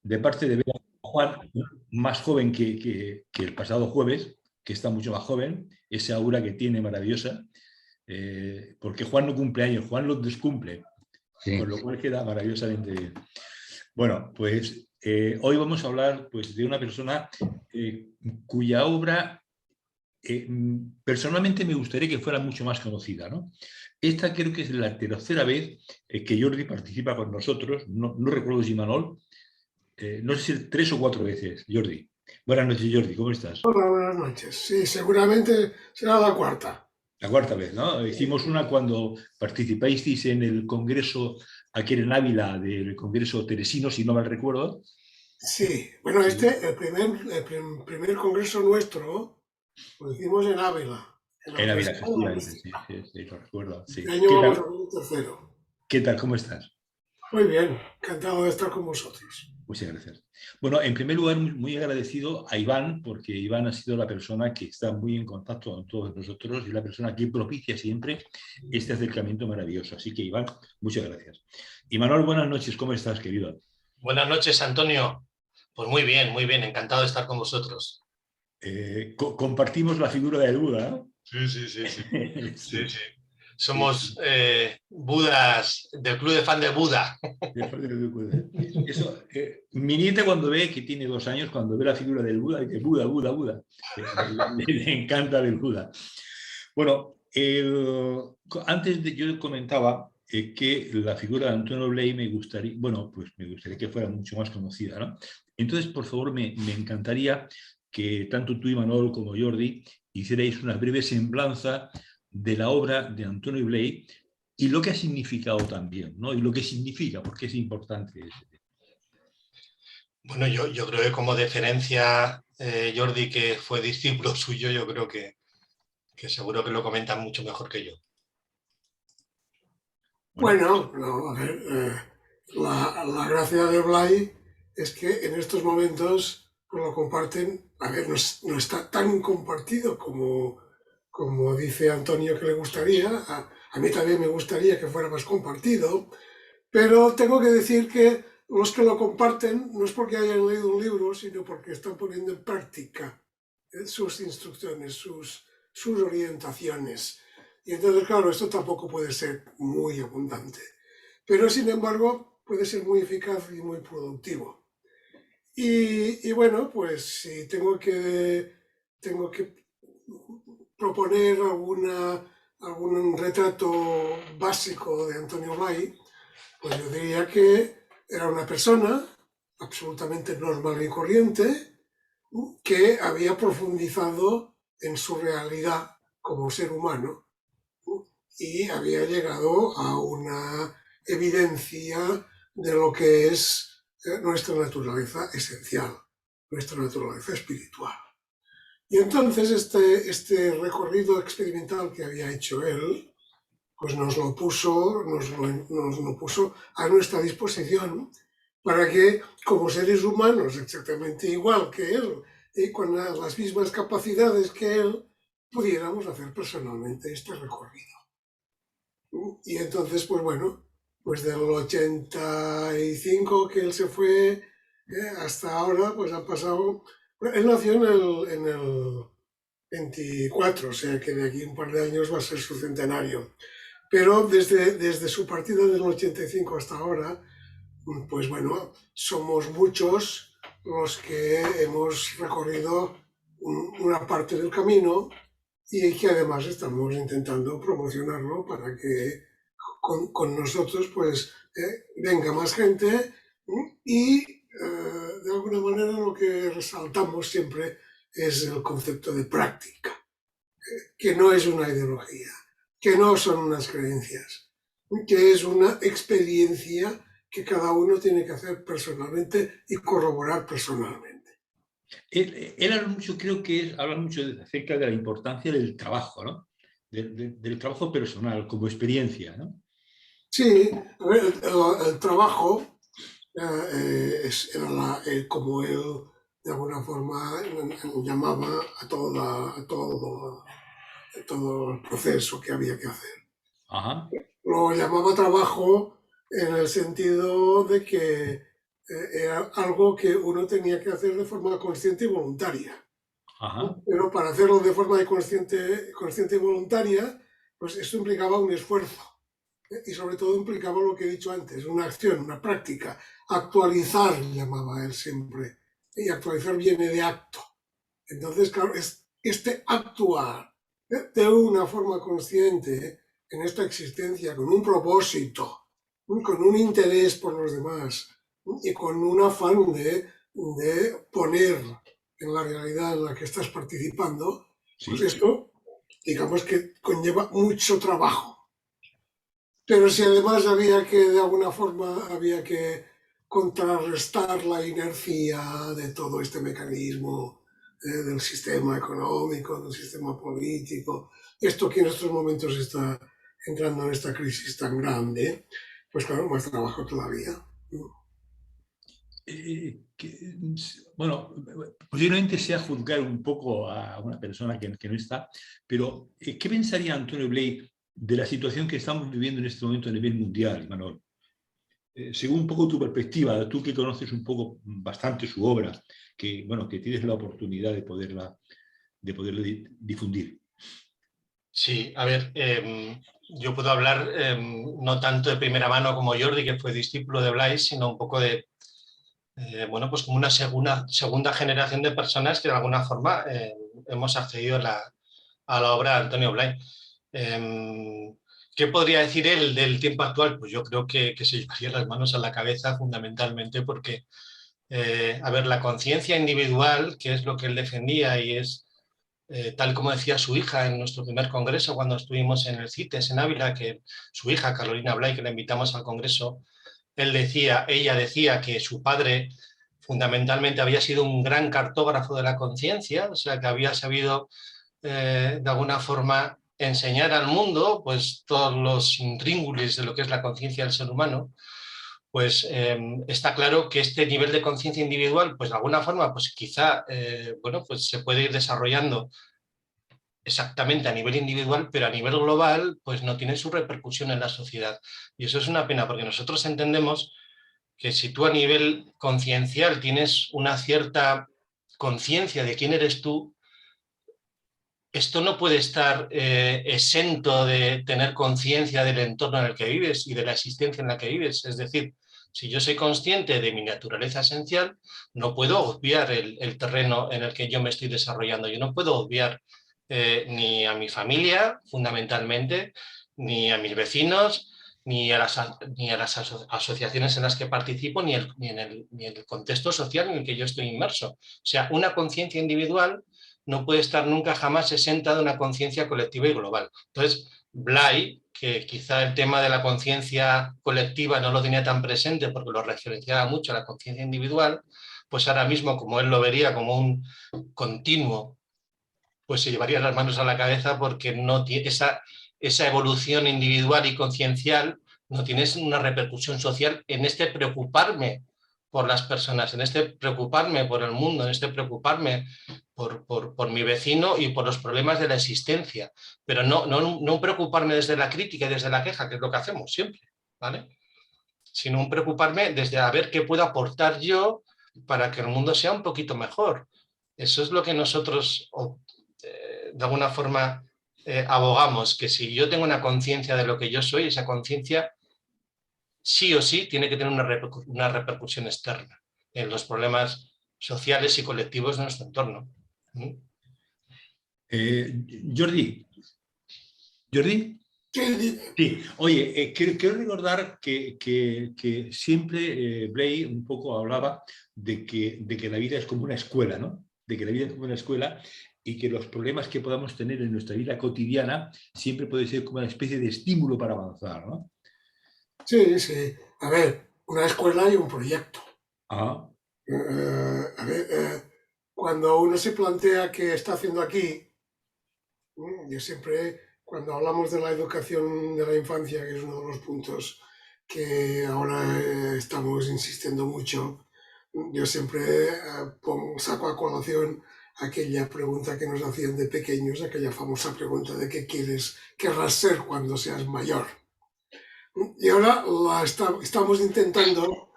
de parte de ver a Juan, más joven que el pasado jueves, que está mucho más joven, esa aura que tiene maravillosa, porque Juan no cumple años, Juan los descumple, Sí. con lo cual queda maravillosamente bien. Bueno, pues hoy vamos a hablar pues, de una persona cuya obra personalmente me gustaría que fuera mucho más conocida, ¿no? Esta creo que es la tercera vez que Jordi participa con nosotros, no recuerdo si Manol, no sé si 3 o 4 veces, Jordi. Buenas noches, Jordi, ¿cómo estás? Hola, buenas noches. Sí, seguramente será la cuarta. La cuarta vez, ¿no? Hicimos una cuando participasteis en el congreso aquí en Ávila, del congreso teresino, si no mal recuerdo. Sí, bueno, el primer congreso nuestro lo hicimos en Ávila, en la En Ávila, Universidad de la efectivamente, sí, Mística. lo recuerdo. Sí. Este año vamos a ver el tercero. ¿Qué tal? ¿Cómo estás? Muy bien, encantado de estar con vosotros. Muchas gracias. Bueno, en primer lugar, muy agradecido a Iván, porque Iván ha sido la persona que está muy en contacto con todos nosotros y la persona que propicia siempre este acercamiento maravilloso. Así que, Iván, muchas gracias. Y Manuel, buenas noches. ¿Cómo estás, querido? Buenas noches, Antonio. Pues muy bien, encantado de estar con vosotros. Compartimos la figura del Buda, ¿no? Sí. Somos budas del club de fan de Buda. Eso, mi nieta cuando ve, que tiene 2 años, cuando ve la figura del Buda, dice Buda, Buda, Buda. Le encanta el Buda. Bueno, antes yo comentaba que la figura de Antonio Bley me gustaría que fuera mucho más conocida, ¿no? Entonces, por favor, me encantaría que tanto tú, Imanol, como Jordi, hicierais una breve semblanza de la obra de Antonio Bley y lo que ha significado también, ¿no? Y lo que significa, porque es importante. Bueno, yo creo que como deferencia, Jordi, que fue discípulo suyo, yo creo que seguro que lo comentan mucho mejor que yo. Bueno, no, a ver, la gracia de Blay es que en estos momentos pues, lo comparten, a ver, no está tan compartido como dice Antonio que le gustaría, a mí también me gustaría que fuera más compartido, pero tengo que decir que los que lo comparten no es porque hayan leído un libro, sino porque están poniendo en práctica sus instrucciones, sus orientaciones. Y entonces, claro, esto tampoco puede ser muy abundante, pero sin embargo puede ser muy eficaz y muy productivo. Y bueno, pues si tengo que proponer algún retrato básico de Antonio Blay, pues yo diría que era una persona absolutamente normal y corriente que había profundizado en su realidad como ser humano y había llegado a una evidencia de lo que es nuestra naturaleza esencial, nuestra naturaleza espiritual. Y entonces este recorrido experimental que había hecho él, pues nos lo puso a nuestra disposición para que, como seres humanos exactamente igual que él y con las mismas capacidades que él, pudiéramos hacer personalmente este recorrido. Y entonces, pues bueno, pues del 85 que él se fue hasta ahora, pues han pasado... Él nació en el 24, o sea que de aquí un par de años va a ser su centenario. Pero desde su partida del 85 hasta ahora, pues bueno, somos muchos los que hemos recorrido una parte del camino y que además estamos intentando promocionarlo para que con nosotros pues venga más gente y de alguna manera lo que resaltamos siempre es el concepto de práctica, que no es una ideología, que no son unas creencias, que es una experiencia que cada uno tiene que hacer personalmente y corroborar personalmente. Él habla mucho, creo que habla mucho acerca de la importancia del trabajo, ¿no? Del trabajo personal como experiencia, ¿no? Sí, a ver, el trabajo era como él de alguna forma llamaba a todo el proceso que había que hacer. Ajá. Lo llamaba trabajo en el sentido de que era algo que uno tenía que hacer de forma consciente y voluntaria. Ajá. Pero para hacerlo de forma consciente y voluntaria, pues eso implicaba un esfuerzo. Y sobre todo implicaba lo que he dicho antes, una acción, una práctica. Actualizar, llamaba él siempre. Y actualizar viene de acto. Entonces, claro, es este actuar de una forma consciente en esta existencia, con un propósito, con un interés por los demás y con un afán de poner en la realidad en la que estás participando, pues Sí. esto, digamos que conlleva mucho trabajo. Pero si además había que, de alguna forma, había que contrarrestar la inercia de todo este mecanismo del sistema económico, del sistema político, esto que en estos momentos está entrando en esta crisis tan grande, pues claro, más trabajo todavía. Bueno, posiblemente sea juzgar un poco a una persona que no está, pero ¿qué pensaría Antonio Blay de la situación que estamos viviendo en este momento a nivel mundial, Manuel? Según un poco tu perspectiva, tú que conoces un poco bastante su obra, que, bueno, que tienes la oportunidad de poderla difundir. Sí, a ver, yo puedo hablar no tanto de primera mano como Jordi, que fue discípulo de Blay, sino un poco de, bueno, pues como una segunda generación de personas que de alguna forma hemos accedido a la obra de Antonio Blay. ¿Qué podría decir él del tiempo actual? Pues yo creo que se llevaría las manos a la cabeza fundamentalmente porque, a ver, la conciencia individual, que es lo que él defendía y es tal como decía su hija en nuestro primer congreso cuando estuvimos en el CITES en Ávila, que su hija Carolina Blay, que la invitamos al congreso, ella decía que su padre fundamentalmente había sido un gran cartógrafo de la conciencia, o sea, que había sabido de alguna forma enseñar al mundo pues todos los intríngulis de lo que es la conciencia del ser humano. Pues está claro que este nivel de conciencia individual, pues de alguna forma, pues quizá, bueno, pues se puede ir desarrollando exactamente a nivel individual, pero a nivel global, pues no tiene su repercusión en la sociedad. Y eso es una pena, porque nosotros entendemos que si tú a nivel conciencial tienes una cierta conciencia de quién eres tú, esto no puede estar exento de tener conciencia del entorno en el que vives y de la existencia en la que vives. Es decir, si yo soy consciente de mi naturaleza esencial, no puedo obviar el terreno en el que yo me estoy desarrollando. Yo no puedo obviar ni a mi familia, fundamentalmente, ni a mis vecinos, ni a las asociaciones en las que participo, ni en el contexto social en el que yo estoy inmerso. O sea, una conciencia individual no puede estar nunca jamás exenta de una conciencia colectiva y global. Entonces, Blay, que quizá el tema de la conciencia colectiva no lo tenía tan presente porque lo referenciaba mucho a la conciencia individual, pues ahora mismo, como él lo vería como un continuo, pues se llevaría las manos a la cabeza porque no tiene esa evolución individual y conciencial no tiene una repercusión social en este preocuparme por las personas, en este preocuparme por el mundo, en este preocuparme por mi vecino y por los problemas de la existencia, pero no preocuparme desde la crítica y desde la queja, que es lo que hacemos siempre, ¿vale? Sino un preocuparme desde a ver qué puedo aportar yo para que el mundo sea un poquito mejor. Eso es lo que nosotros, de alguna forma, abogamos, que si yo tengo una conciencia de lo que yo soy, esa conciencia sí o sí tiene que tener una repercusión externa en los problemas sociales y colectivos de nuestro entorno. Jordi, Jordi. Sí, Sí, oye, quiero recordar que siempre Blay un poco hablaba de que la vida es como una escuela, ¿no? De que la vida es como una escuela y que los problemas que podamos tener en nuestra vida cotidiana siempre puede ser como una especie de estímulo para avanzar, ¿no? sí, sí. A ver, una escuela y un proyecto. Ajá. A ver, cuando uno se plantea qué está haciendo aquí, yo siempre, cuando hablamos de la educación de la infancia, que es uno de los puntos que ahora estamos insistiendo mucho, yo siempre saco a colación aquella pregunta que nos hacían de pequeños, aquella famosa pregunta de qué querrás ser cuando seas mayor. Y ahora estamos intentando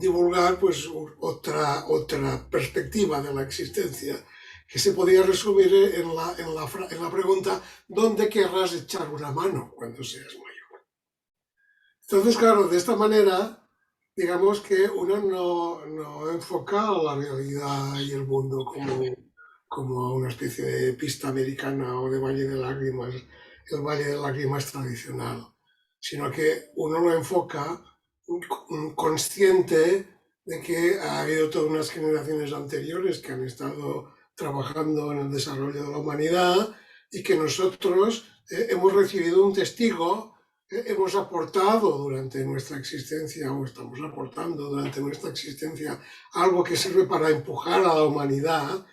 divulgar pues otra perspectiva de la existencia, que se podía resumir en la pregunta: ¿dónde querrás echar una mano cuando seas mayor? Entonces, claro, de esta manera, digamos que uno no enfoca la realidad y el mundo como una especie de pista americana o de Valle de Lágrimas, el Valle de Lágrimas tradicional, sino que uno lo enfoca consciente de que ha habido todas unas generaciones anteriores que han estado trabajando en el desarrollo de la humanidad y que nosotros hemos recibido un testigo, hemos aportado durante nuestra existencia o estamos aportando durante nuestra existencia algo que sirve para empujar a la humanidad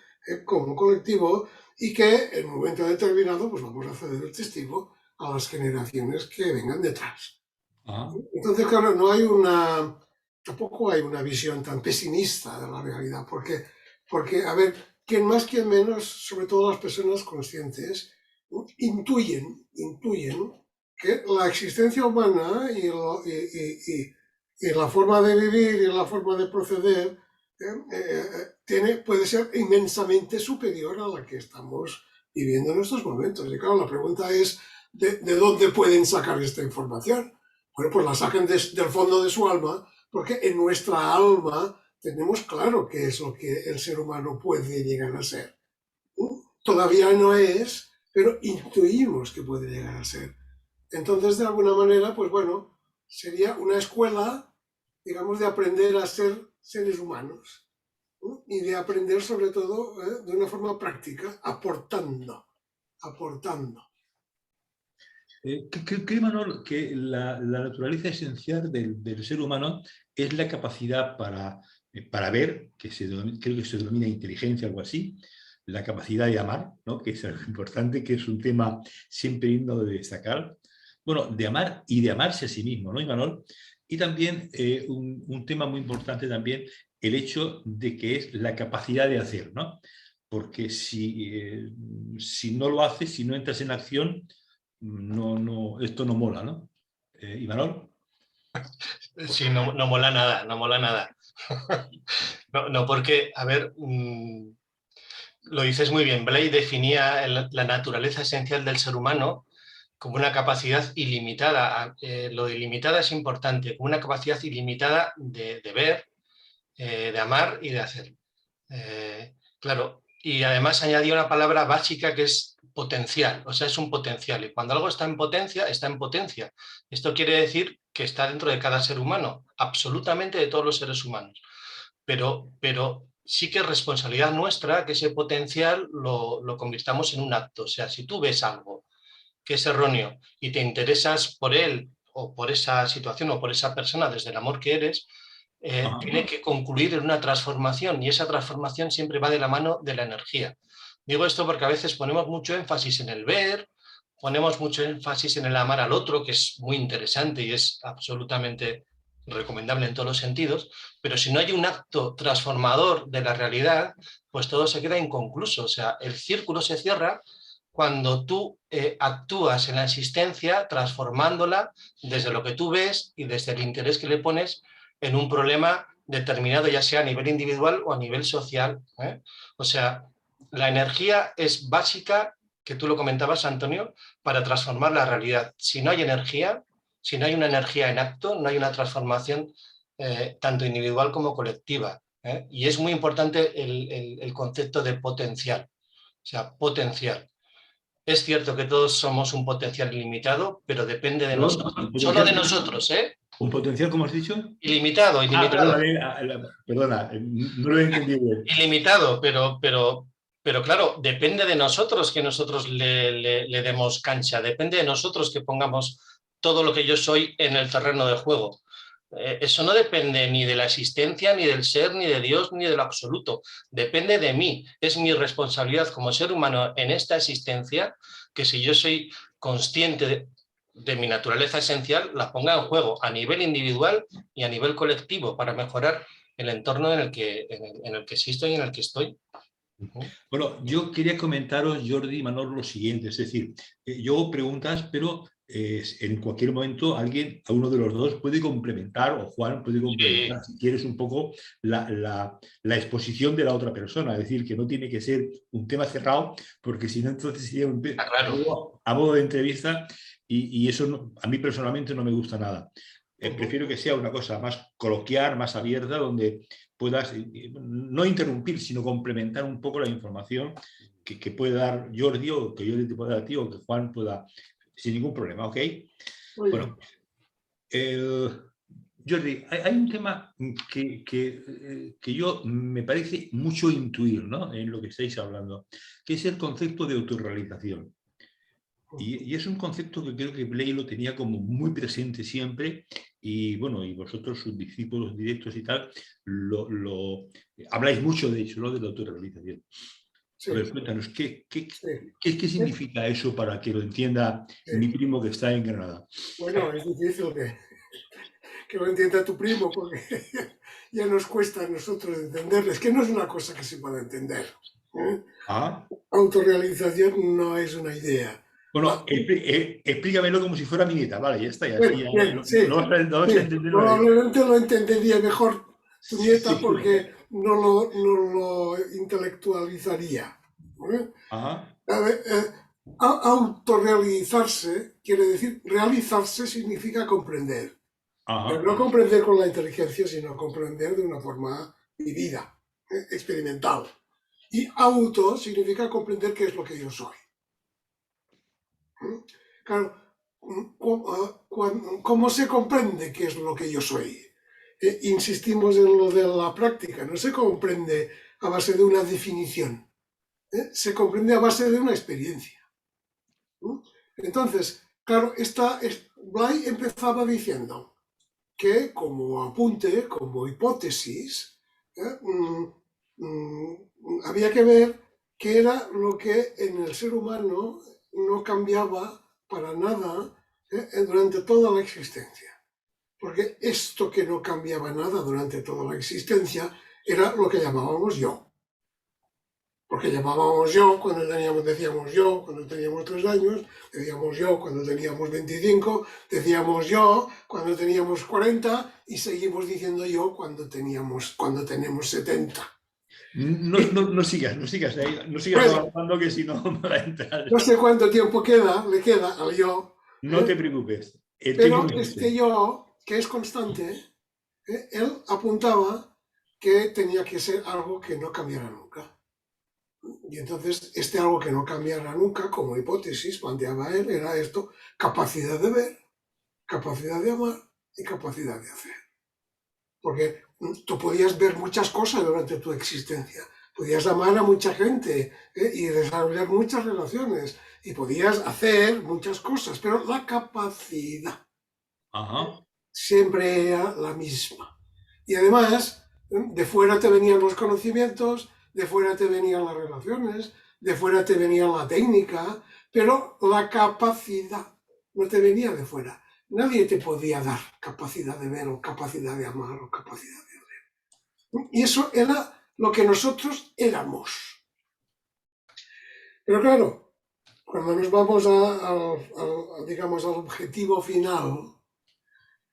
como colectivo, y que en un momento determinado pues vamos a ceder el testigo a las generaciones que vengan detrás. Entonces, claro, tampoco hay una visión tan pesimista de la realidad, porque a ver, quien más, quien menos, sobre todo las personas conscientes, intuyen que la existencia humana y la forma de vivir y la forma de proceder puede ser inmensamente superior a la que estamos viviendo en estos momentos. Y claro, la pregunta es, ¿de dónde pueden sacar esta información? Bueno, pues la sacan del fondo de su alma, porque en nuestra alma tenemos claro qué es lo que el ser humano puede llegar a ser. Todavía no es, pero intuimos que puede llegar a ser. Entonces, de alguna manera, pues bueno, sería una escuela, digamos, de aprender a ser seres humanos, ¿no? Y de aprender sobre todo de una forma práctica, aportando. Creo, Manuel, que la naturaleza esencial del ser humano es la capacidad para ver, creo que se denomina inteligencia, algo así, la capacidad de amar, ¿no? Que es algo importante, que es un tema siempre digno de destacar. Bueno, de amar y de amarse a sí mismo, ¿no, Imanol? Y también un tema muy importante también, el hecho de que es la capacidad de hacer, ¿no? Porque si no lo haces, si no entras en acción, esto no mola, ¿no? ¿Imanol? Sí, no mola nada, no mola nada. No, porque, a ver, lo dices muy bien, Blay definía la naturaleza esencial del ser humano como una capacidad ilimitada. Lo ilimitada es importante, como una capacidad ilimitada de ver, de amar y de hacer. Claro, y además añadía una palabra básica que es potencial, o sea, es un potencial. Y cuando algo está en potencia, está en potencia. Esto quiere decir que está dentro de cada ser humano, absolutamente de todos los seres humanos. Pero sí que es responsabilidad nuestra que ese potencial lo convirtamos en un acto. O sea, si tú ves algo que es erróneo y te interesas por él o por esa situación o por esa persona desde el amor que eres, tiene que concluir en una transformación, y esa transformación siempre va de la mano de la energía. Digo esto porque a veces ponemos mucho énfasis en el ver, ponemos mucho énfasis en el amar al otro, que es muy interesante y es absolutamente recomendable en todos los sentidos, pero si no hay un acto transformador de la realidad, pues todo se queda inconcluso. O sea, el círculo se cierra cuando tú actúas en la existencia transformándola desde lo que tú ves y desde el interés que le pones en un problema determinado, ya sea a nivel individual o a nivel social. O sea, la energía es básica, que tú lo comentabas, Antonio, para transformar la realidad. Si no hay energía, si no hay una energía en acto, no hay una transformación tanto individual como colectiva. Y es muy importante el concepto de potencial. O sea, potencial. Es cierto que todos somos un potencial ilimitado, pero depende de nosotros. Solo de nosotros, ¿eh? ¿Un potencial, como has dicho? Ilimitado. Perdona, no lo he entendido bien. Ilimitado, pero claro, depende de nosotros que nosotros le demos cancha, depende de nosotros que pongamos todo lo que yo soy en el terreno de juego. Eso no depende ni de la existencia, ni del ser, ni de Dios, ni de lo absoluto. Depende de mí. Es mi responsabilidad como ser humano en esta existencia que, si yo soy consciente de mi naturaleza esencial, la ponga en juego a nivel individual y a nivel colectivo para mejorar el entorno en el que existo y en el que estoy. Bueno, yo quería comentaros, Jordi y Manolo, lo siguiente. Es decir, yo hago preguntas, pero en cualquier momento a uno de los dos puede complementar, o Juan puede complementar, Sí. si quieres, un poco la exposición de la otra persona. Es decir, que no tiene que ser un tema cerrado, porque si no, entonces sería Claro. a modo de entrevista, y eso a mí personalmente no me gusta nada. Prefiero que sea una cosa más coloquial, más abierta, donde puedas no interrumpir, sino complementar un poco la información que puede dar Jordi, o que yo te pueda dar a ti, o que Juan pueda, sin ningún problema, ¿ok? Muy Bueno, Jordi, hay un tema que yo me parece mucho intuir, ¿no?, en lo que estáis hablando, que es el concepto de autorrealización. Y es un concepto que creo que Blay lo tenía como muy presente siempre, y bueno, y vosotros, sus discípulos directos y tal, habláis mucho de eso, ¿no?, de la autorrealización. A ver, Sí, cuéntanos, sí. ¿qué significa eso para que lo entienda mi Sí. primo que está en Granada? Bueno, es difícil que lo entienda tu primo porque ya nos cuesta a nosotros entenderlo. Es que no es una cosa que se pueda entender. ¿Eh? Ah, Autorrealización no es una idea. bueno, La- explícamelo como si fuera mi nieta, vale, ya está, y así Bueno, ya bien, sí, lo vas a sí. entender una vez. Probablemente lo entendería mejor tu nieta Sí. porque no lo intelectualizaría. ¿Eh? Ajá, A ver, autorrealizarse quiere decir, realizarse significa comprender. Pero ajá, no comprender con la inteligencia, sino comprender de una forma vivida, experimental. Y auto significa comprender qué es lo que yo soy. Claro, ¿cómo se comprende qué es lo que yo soy? Insistimos en lo de la práctica, no se comprende a base de una definición, se comprende a base de una experiencia. Entonces, claro, Blay empezaba diciendo que como apunte, como hipótesis, había que ver qué era lo que en el ser humano no cambiaba para nada durante toda la existencia. Porque esto que no cambiaba nada durante toda la existencia era lo que llamábamos yo. Porque llamábamos yo cuando decíamos yo cuando teníamos 3 años, decíamos yo cuando teníamos 25, decíamos yo cuando teníamos 40 y seguimos diciendo yo cuando tenemos 70. no sigas, no sigas Bueno, avanzando, que si no va a entrar. no sé cuánto tiempo le queda al yo, No te preocupes, el tiempo pero no este existe. yo, que es constante, él apuntaba que tenía que ser algo que no cambiara nunca. Y entonces, algo que no cambiara nunca, como hipótesis, planteaba él, era esto: capacidad de ver, capacidad de amar y capacidad de hacer. Porque tú podías ver muchas cosas durante tu existencia, podías amar a mucha gente y desarrollar muchas relaciones, y podías hacer muchas cosas, pero la capacidad Ajá, siempre era la misma. Y además, de fuera te venían los conocimientos, de fuera te venían las relaciones, de fuera te venía la técnica, pero la capacidad no te venía de fuera. Nadie te podía dar capacidad de ver o capacidad de amar o capacidad de hacer. Y eso era lo que nosotros éramos. Pero claro, cuando nos vamos digamos, al objetivo final,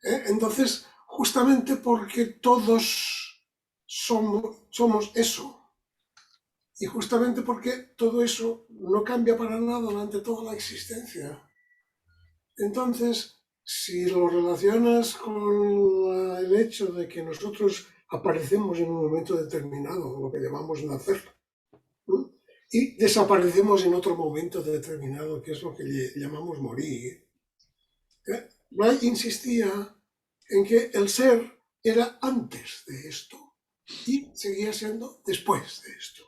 entonces, justamente porque todos somos eso, y justamente porque todo eso no cambia para nada durante toda la existencia. Entonces, si lo relacionas con el hecho de que nosotros aparecemos en un momento determinado, lo que llamamos nacer, ¿no?, y desaparecemos en otro momento determinado, que es lo que llamamos morir, Blay insistía en que el ser era antes de esto y seguía siendo después de esto.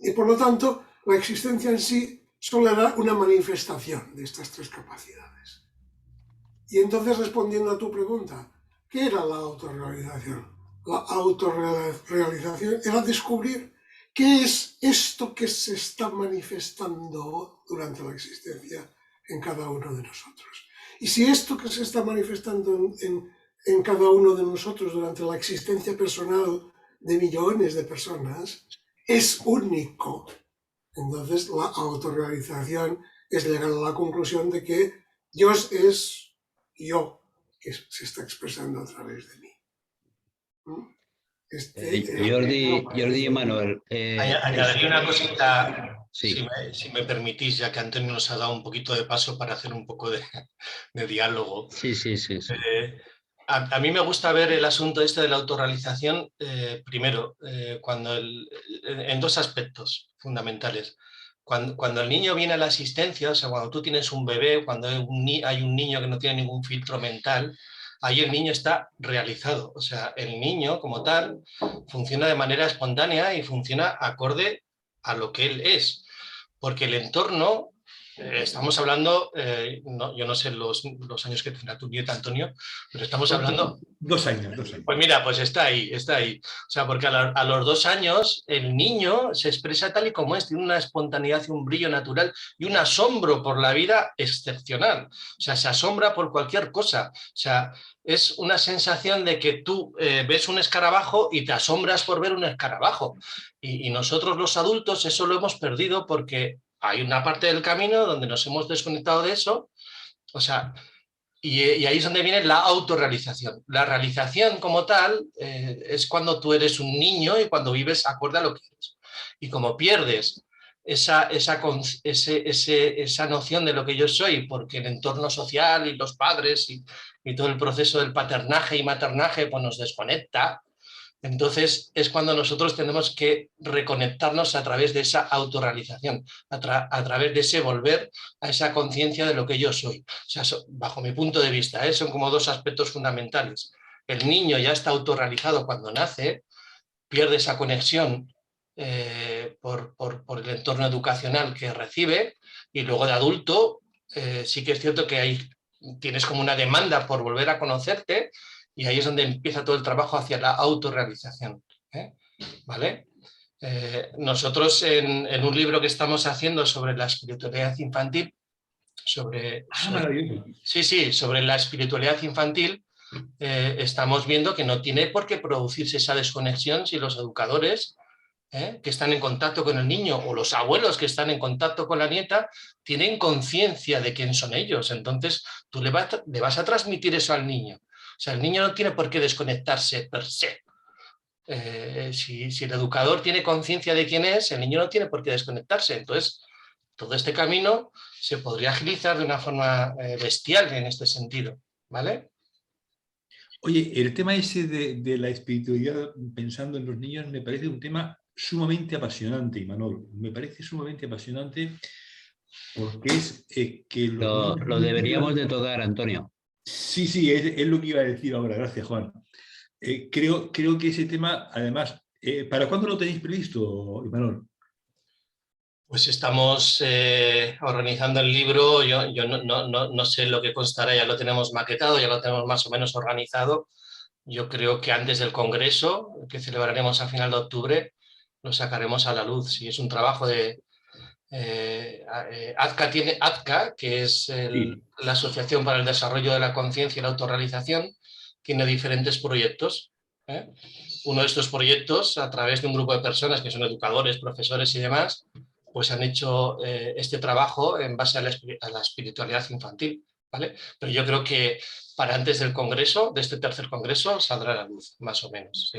Y por lo tanto, la existencia en sí solo era una manifestación de estas tres capacidades. Y entonces, respondiendo a tu pregunta, ¿qué era la autorrealización? La autorrealización era descubrir qué es esto que se está manifestando durante la existencia en cada uno de nosotros. Y si esto que se está manifestando en cada uno de nosotros durante la existencia personal de millones de personas es único, entonces la autorrealización es llegar a la conclusión de que Dios es yo, que se está expresando a través de mí. Jordi y Manuel. Añadiría una cosita, Sí. si me permitís, ya que Antonio nos ha dado un poquito de paso para hacer un poco de diálogo. Sí. A mí me gusta ver el asunto este de la autorrealización, primero, en dos aspectos fundamentales. Cuando el niño viene a la asistencia, o sea, cuando tú tienes un bebé, cuando hay un niño que no tiene ningún filtro mental, ahí el niño está realizado. O sea, el niño como tal funciona de manera espontánea y funciona acorde a lo que él es. Porque el entorno, estamos hablando, yo no sé los años que tendrá tu nieta, Antonio, pero estamos hablando... 2 años. Pues mira, pues está ahí. O sea, porque a los 2 años el niño se expresa tal y como es, tiene una espontaneidad y un brillo natural y un asombro por la vida excepcional. O sea, se asombra por cualquier cosa. O sea, es una sensación de que tú ves un escarabajo y te asombras por ver un escarabajo. Y nosotros los adultos eso lo hemos perdido porque hay una parte del camino donde nos hemos desconectado de eso. O sea... Y ahí es donde viene la autorrealización. La realización como tal es cuando tú eres un niño y cuando vives acorde a lo que eres. Y como pierdes esa noción de lo que yo soy, porque el entorno social y los padres y todo el proceso del paternaje y maternaje pues nos desconecta, entonces es cuando nosotros tenemos que reconectarnos a través de esa autorrealización, a través de ese volver a esa conciencia de lo que yo soy. O sea, bajo mi punto de vista, son como dos aspectos fundamentales. El niño ya está autorrealizado cuando nace, pierde esa conexión por el entorno educacional que recibe, y luego de adulto sí que es cierto que tienes como una demanda por volver a conocerte, y ahí es donde empieza todo el trabajo hacia la autorrealización. ¿Vale? Nosotros en un libro que estamos haciendo sobre la espiritualidad infantil, sobre la espiritualidad infantil, estamos viendo que no tiene por qué producirse esa desconexión si los educadores que están en contacto con el niño o los abuelos que están en contacto con la nieta tienen conciencia de quién son ellos. Entonces tú le vas a transmitir eso al niño. O sea, el niño no tiene por qué desconectarse per se. Si el educador tiene conciencia de quién es, el niño no tiene por qué desconectarse. Entonces, todo este camino se podría agilizar de una forma bestial en este sentido. ¿Vale? Oye, el tema ese de la espiritualidad pensando en los niños me parece un tema sumamente apasionante, Imanol. Me parece sumamente apasionante porque es que... Lo deberíamos de tocar, Antonio. Sí, es lo que iba a decir ahora. Gracias, Juan. Creo que ese tema, además, ¿para cuándo lo tenéis previsto, Imanol? Pues estamos organizando el libro. Yo no sé lo que constará, ya lo tenemos maquetado, ya lo tenemos más o menos organizado. Yo creo que antes del Congreso, que celebraremos a final de octubre, lo sacaremos a la luz. Si es un trabajo de... AZCA, que es la Asociación para el Desarrollo de la Conciencia y la Autorrealización, tiene diferentes proyectos. Uno de estos proyectos, a través de un grupo de personas que son educadores, profesores y demás, pues han hecho este trabajo en base a la espiritualidad infantil. ¿Vale? Pero yo creo que para antes del Congreso, de este tercer Congreso, saldrá a la luz, más o menos.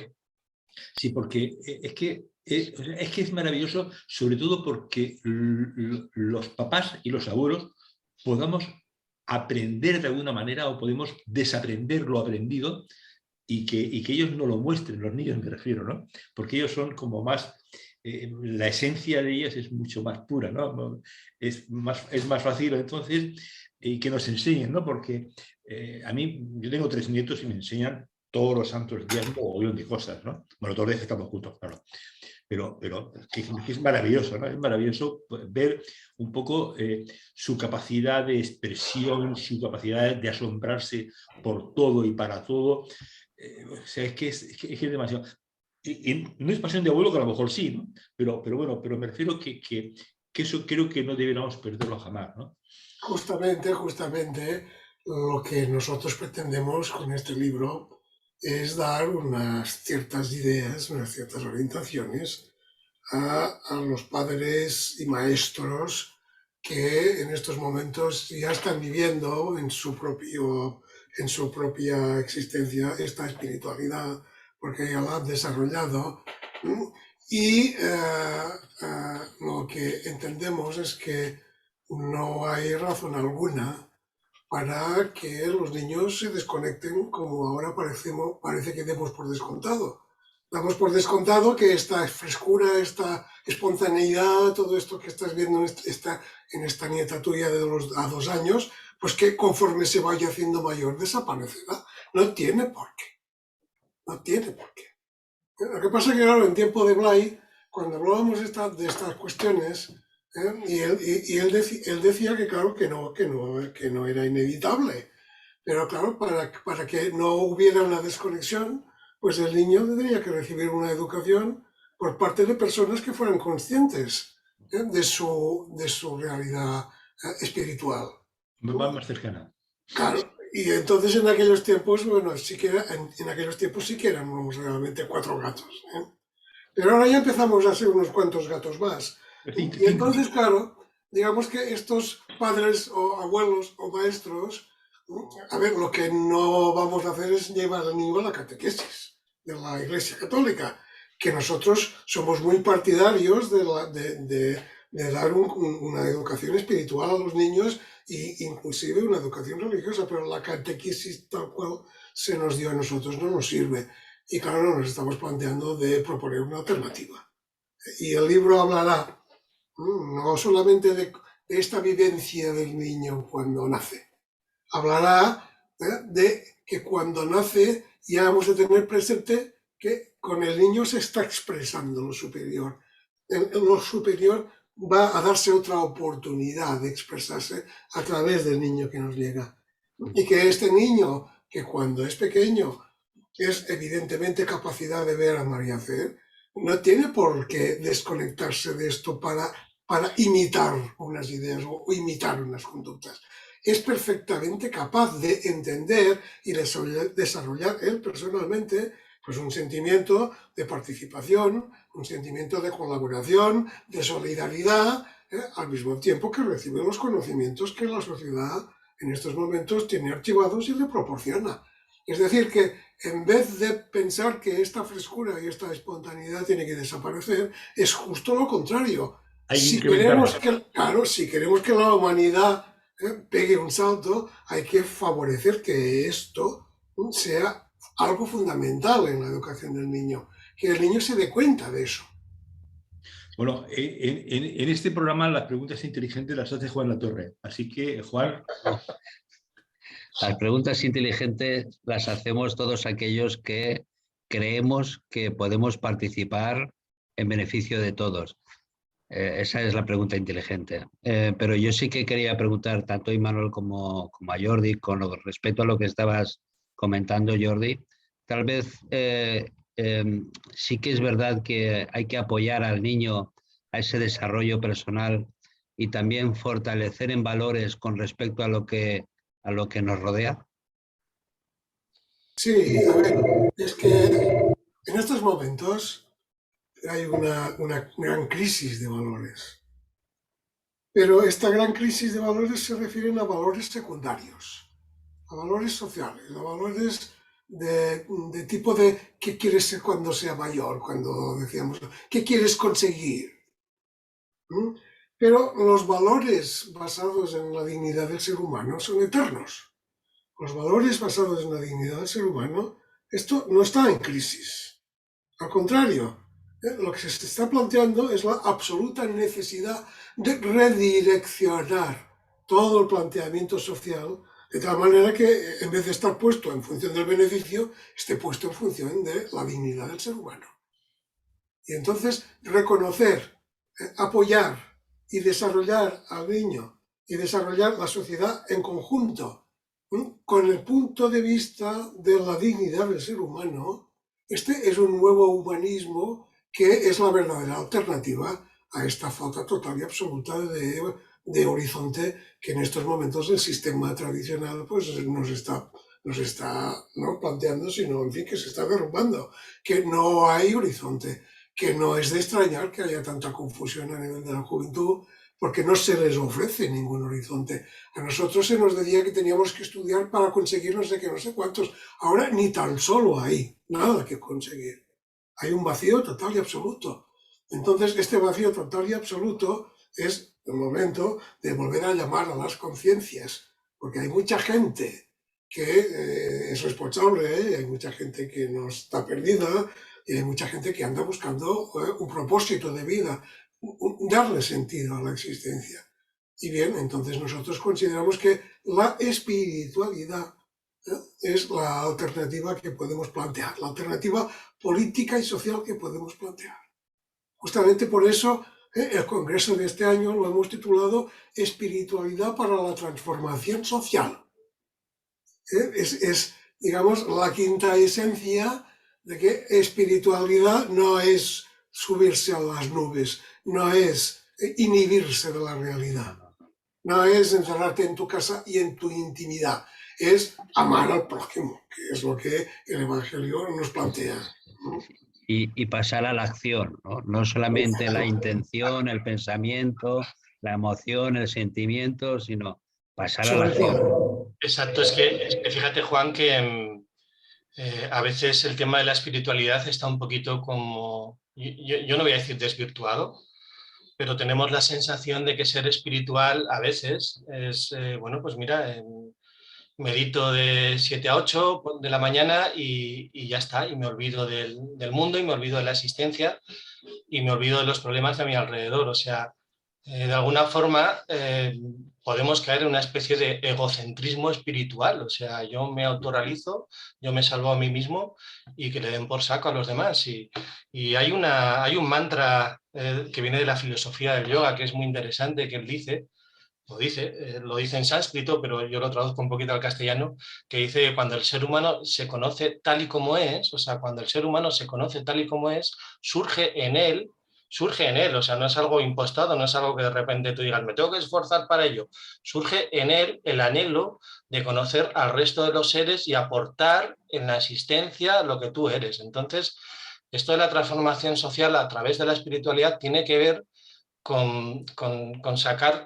Sí, porque es que es maravilloso, sobre todo porque los papás y los abuelos podamos aprender de alguna manera o podemos desaprender lo aprendido y que ellos no lo muestren, los niños me refiero, ¿no? Porque ellos son como más, la esencia de ellas es mucho más pura, ¿no? Es más fácil entonces que nos enseñen, ¿no? Porque a mí, yo tengo 3 nietos y me enseñan todos los santos días un mogollón de cosas, ¿no? Bueno, todos los días estamos juntos, claro. Pero que es maravilloso, ¿no? Es maravilloso ver un poco su capacidad de expresión, su capacidad de asombrarse por todo y para todo. O sea, es que es demasiado. Y no es pasión de abuelo, que a lo mejor sí, ¿no? Pero bueno, pero me refiero que eso creo que no deberíamos perderlo jamás, ¿no? Justamente, lo que nosotros pretendemos con este libro es dar unas ciertas ideas, unas ciertas orientaciones a los padres y maestros que en estos momentos ya están viviendo en su propia existencia esta espiritualidad, porque ya la han desarrollado. Y lo que entendemos es que no hay razón alguna para que los niños se desconecten como ahora parece que demos por descontado. Damos por descontado que esta frescura, esta espontaneidad, todo esto que estás viendo en esta nieta tuya a 2 años, pues que conforme se vaya haciendo mayor desaparecerá. No tiene por qué. No tiene por qué. Lo que pasa es que, claro, en tiempo de Blay, cuando hablábamos de estas cuestiones, y él decía que, claro, que no era inevitable. Pero, claro, para que no hubiera una desconexión, pues el niño tendría que recibir una educación por parte de personas que fueran conscientes de su realidad espiritual. Más cercana. Claro, y entonces en aquellos tiempos, bueno, en aquellos tiempos sí que éramos realmente 4 gatos. Pero ahora ya empezamos a ser unos cuantos gatos más. Y entonces, claro, digamos que estos padres o abuelos o maestros, a ver, lo que no vamos a hacer es llevar al niño a la catequesis de la Iglesia Católica, que nosotros somos muy partidarios de dar una educación espiritual a los niños e inclusive una educación religiosa, pero la catequesis tal cual se nos dio a nosotros no nos sirve. Y claro, nos estamos planteando de proponer una alternativa. Y el libro hablará no solamente de esta vivencia del niño cuando nace, hablará de que cuando nace ya vamos a tener presente que con el niño se está expresando lo superior. Lo superior va a darse otra oportunidad de expresarse a través del niño que nos llega. Y que este niño, que cuando es pequeño es evidentemente capacidad de ver, amar y hacer, no tiene por qué desconectarse de esto para imitar unas ideas o imitar unas conductas. Es perfectamente capaz de entender y desarrollar él personalmente pues un sentimiento de participación, un sentimiento de colaboración, de solidaridad, al mismo tiempo que recibe los conocimientos que la sociedad en estos momentos tiene archivados y le proporciona. Es decir, que en vez de pensar que esta frescura y esta espontaneidad tiene que desaparecer, es justo lo contrario. Si queremos que la humanidad pegue un salto, hay que favorecer que esto sea algo fundamental en la educación del niño, que el niño se dé cuenta de eso. Bueno, en este programa las preguntas inteligentes las hace Juan Latorre. Así que, Juan... Las preguntas inteligentes las hacemos todos aquellos que creemos que podemos participar en beneficio de todos. Esa es la pregunta inteligente. Pero yo sí que quería preguntar tanto a Imanol como a Jordi, con respecto a lo que estabas comentando, Jordi. Tal vez sí que es verdad que hay que apoyar al niño a ese desarrollo personal y también fortalecer en valores con respecto a lo que nos rodea. Sí, a ver, es que en estos momentos hay una gran crisis de valores. Pero esta gran crisis de valores se refiere a valores secundarios, a valores sociales, a valores de tipo de qué quieres ser cuando sea mayor, cuando decíamos, qué quieres conseguir. Pero los valores basados en la dignidad del ser humano son eternos. Los valores basados en la dignidad del ser humano, esto no está en crisis. Al contrario, lo que se está planteando es la absoluta necesidad de redireccionar todo el planteamiento social de tal manera que en vez de estar puesto en función del beneficio, esté puesto en función de la dignidad del ser humano. Y entonces reconocer, apoyar y desarrollar al niño y desarrollar la sociedad en conjunto con el punto de vista de la dignidad del ser humano, este es un nuevo humanismo que es la verdadera alternativa a esta falta total y absoluta de horizonte que en estos momentos el sistema tradicional pues nos está no planteando, sino en fin que se está derrumbando, que no hay horizonte, que no es de extrañar que haya tanta confusión a nivel de la juventud, porque no se les ofrece ningún horizonte. A nosotros se nos decía que teníamos que estudiar para conseguir no sé qué, no sé cuántos. Ahora ni tan solo hay nada que conseguir. Hay un vacío total y absoluto. Entonces, este vacío total y absoluto es el momento de volver a llamar a las conciencias, porque hay mucha gente que es responsable, hay mucha gente que no está perdida, y hay mucha gente que anda buscando un propósito de vida, darle sentido a la existencia. Y bien, entonces nosotros consideramos que la espiritualidad es la alternativa que podemos plantear, la alternativa política y social que podemos plantear. Justamente por eso el congreso de este año lo hemos titulado Espiritualidad para la transformación social. Es, digamos, la quinta esencia de que espiritualidad no es subirse a las nubes, no es inhibirse de la realidad, no es encerrarte en tu casa y en tu intimidad, es amar al prójimo, que es lo que el Evangelio nos plantea. Y pasar a la acción, ¿no? No solamente la intención, el pensamiento, la emoción, el sentimiento, sino pasar a la acción. Exacto, es que fíjate, Juan, que a veces el tema de la espiritualidad está un poquito como, yo no voy a decir desvirtuado, pero tenemos la sensación de que ser espiritual a veces es, bueno, pues mira, medito de 7 a 8 de la mañana y ya está, y me olvido del mundo y me olvido de la existencia y me olvido de los problemas de mi alrededor. O sea, de alguna forma podemos caer en una especie de egocentrismo espiritual. O sea, yo me autorrealizo, yo me salvo a mí mismo y que le den por saco a los demás. Y hay un mantra que viene de la filosofía del yoga que es muy interesante, que él dice, lo dice en sánscrito, pero yo lo traduzco un poquito al castellano, que dice que cuando el ser humano se conoce tal y como es, o sea, cuando el ser humano se conoce tal y como es, surge en él, o sea, no es algo impostado, no es algo que de repente tú digas, me tengo que esforzar para ello, surge en él el anhelo de conocer al resto de los seres y aportar en la existencia lo que tú eres. Entonces, esto de la transformación social a través de la espiritualidad tiene que ver con sacar,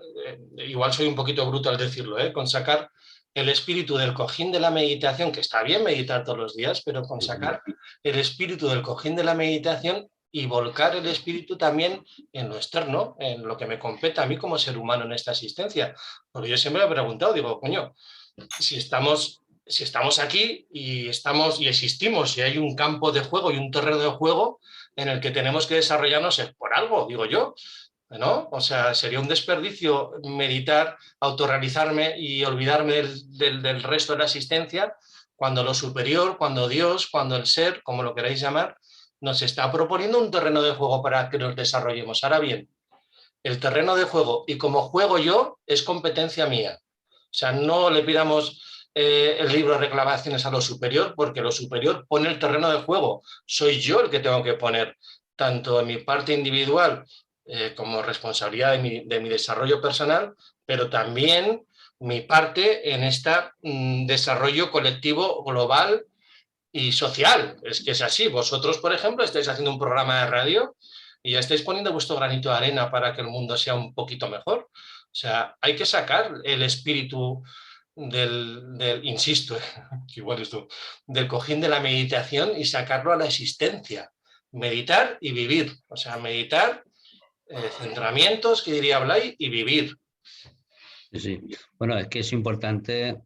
igual soy un poquito bruto al decirlo, con sacar el espíritu del cojín de la meditación, que está bien meditar todos los días, pero con sacar el espíritu del cojín de la meditación y volcar el espíritu también en lo externo, en lo que me compete a mí como ser humano en esta existencia. Porque yo siempre me he preguntado, digo, coño, si estamos aquí y existimos y hay un campo de juego y un terreno de juego en el que tenemos que desarrollarnos es por algo, digo yo, ¿no? O sea, sería un desperdicio meditar, autorrealizarme y olvidarme del resto de la existencia cuando lo superior, cuando Dios, cuando el ser, como lo queráis llamar, nos está proponiendo un terreno de juego para que nos desarrollemos. Ahora bien, el terreno de juego y como juego yo es competencia mía. O sea, no le pidamos el libro de reclamaciones a lo superior, porque lo superior pone el terreno de juego. Soy yo el que tengo que poner, tanto en mi parte individual como responsabilidad de mi desarrollo personal, pero también mi parte en este desarrollo colectivo global y social. Es que es así. Vosotros, por ejemplo, estáis haciendo un programa de radio y ya estáis poniendo vuestro granito de arena para que el mundo sea un poquito mejor. O sea, hay que sacar el espíritu insisto, igual esto, del cojín de la meditación y sacarlo a la existencia. Meditar y vivir. O sea, meditar, centramientos, que diría Blay, y vivir. Sí. Bueno, es que es importante,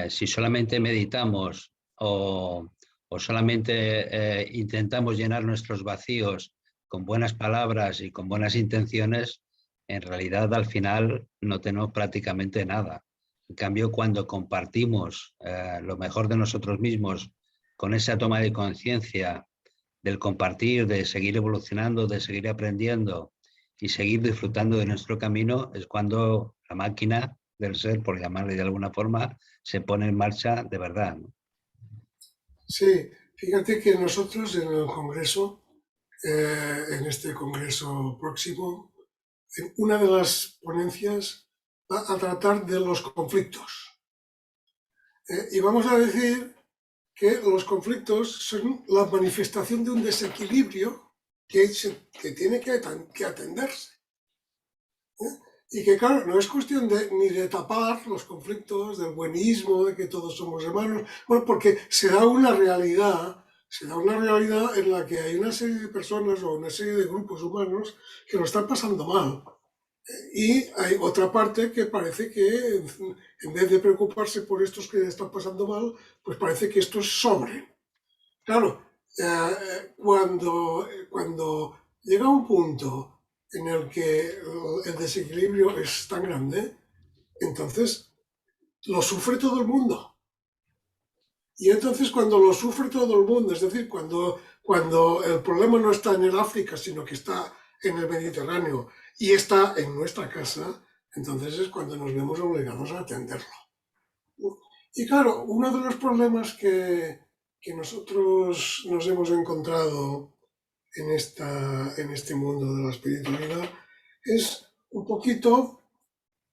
si solamente meditamos o solamente intentamos llenar nuestros vacíos con buenas palabras y con buenas intenciones, en realidad al final no tenemos prácticamente nada. En cambio, cuando compartimos lo mejor de nosotros mismos con esa toma de conciencia del compartir, de seguir evolucionando, de seguir aprendiendo y seguir disfrutando de nuestro camino, es cuando la máquina del ser, por llamarle de alguna forma, se pone en marcha de verdad, ¿no? Sí, fíjate que nosotros en el Congreso, en este Congreso próximo, en una de las ponencias va a tratar de los conflictos. Y vamos a decir que los conflictos son la manifestación de un desequilibrio que tiene que atenderse. Y que claro, no es cuestión ni de tapar los conflictos, del buenismo, de que todos somos hermanos, bueno, porque se da una realidad en la que hay una serie de personas o una serie de grupos humanos que lo están pasando mal. Y hay otra parte que parece que en vez de preocuparse por estos que están pasando mal, pues parece que estos sobren. Claro, cuando llega un punto en el que el desequilibrio es tan grande, entonces lo sufre todo el mundo. Y entonces cuando lo sufre todo el mundo, es decir, cuando el problema no está en el África, sino que está en el Mediterráneo y está en nuestra casa, entonces es cuando nos vemos obligados a atenderlo. Y claro, uno de los problemas que nosotros nos hemos encontrado en este mundo de la espiritualidad es un poquito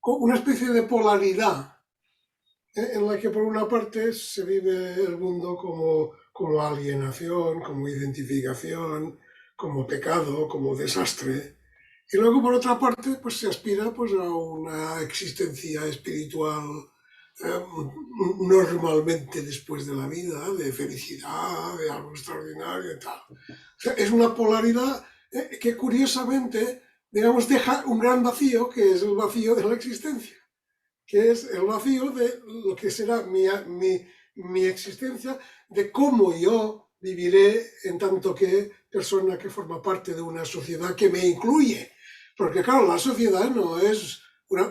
una especie de polaridad, en la que por una parte se vive el mundo como alienación, como identificación, como pecado, como desastre, y luego por otra parte pues se aspira pues a una existencia espiritual normalmente después de la vida, de felicidad, de algo extraordinario y tal. O sea, es una polaridad que curiosamente, digamos, deja un gran vacío, que es el vacío de la existencia, que es el vacío de lo que será mi existencia, de cómo yo viviré en tanto que persona que forma parte de una sociedad que me incluye. Porque claro, la sociedad no es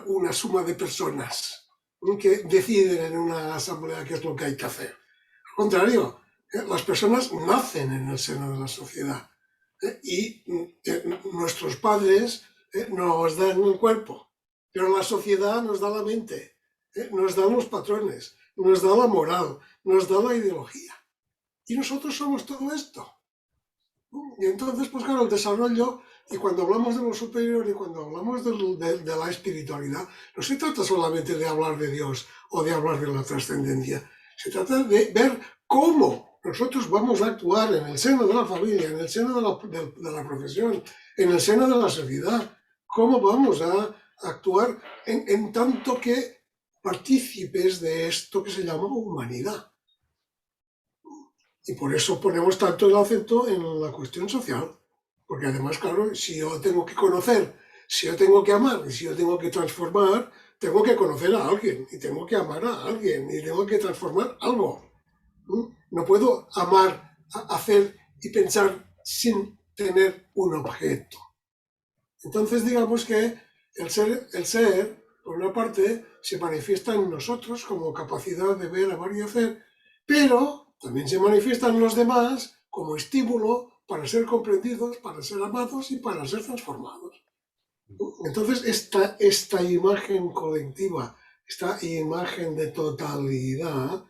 una suma de personas que deciden en una asamblea qué es lo que hay que hacer. Al contrario, las personas nacen en el seno de la sociedad y nuestros padres nos dan el cuerpo, pero la sociedad nos da la mente, nos da los patrones, nos da la moral, nos da la ideología. Y nosotros somos todo esto. Y entonces, pues claro, el desarrollo, y cuando hablamos de lo superior y cuando hablamos de la espiritualidad, no se trata solamente de hablar de Dios o de hablar de la trascendencia, se trata de ver cómo nosotros vamos a actuar en el seno de la familia, en el seno de la profesión, en el seno de la sociedad, cómo vamos a actuar en tanto que partícipes de esto que se llama humanidad. Y por eso ponemos tanto el acento en la cuestión social. Porque además, claro, si yo tengo que conocer, si yo tengo que amar y si yo tengo que transformar, tengo que conocer a alguien y tengo que amar a alguien y tengo que transformar algo. No puedo amar, hacer y pensar sin tener un objeto. Entonces digamos que el ser, por una parte, se manifiesta en nosotros como capacidad de ver, amar y hacer, pero también se manifiesta en los demás como estímulo para ser comprendidos, para ser amados y para ser transformados. Entonces esta imagen colectiva, esta imagen de totalidad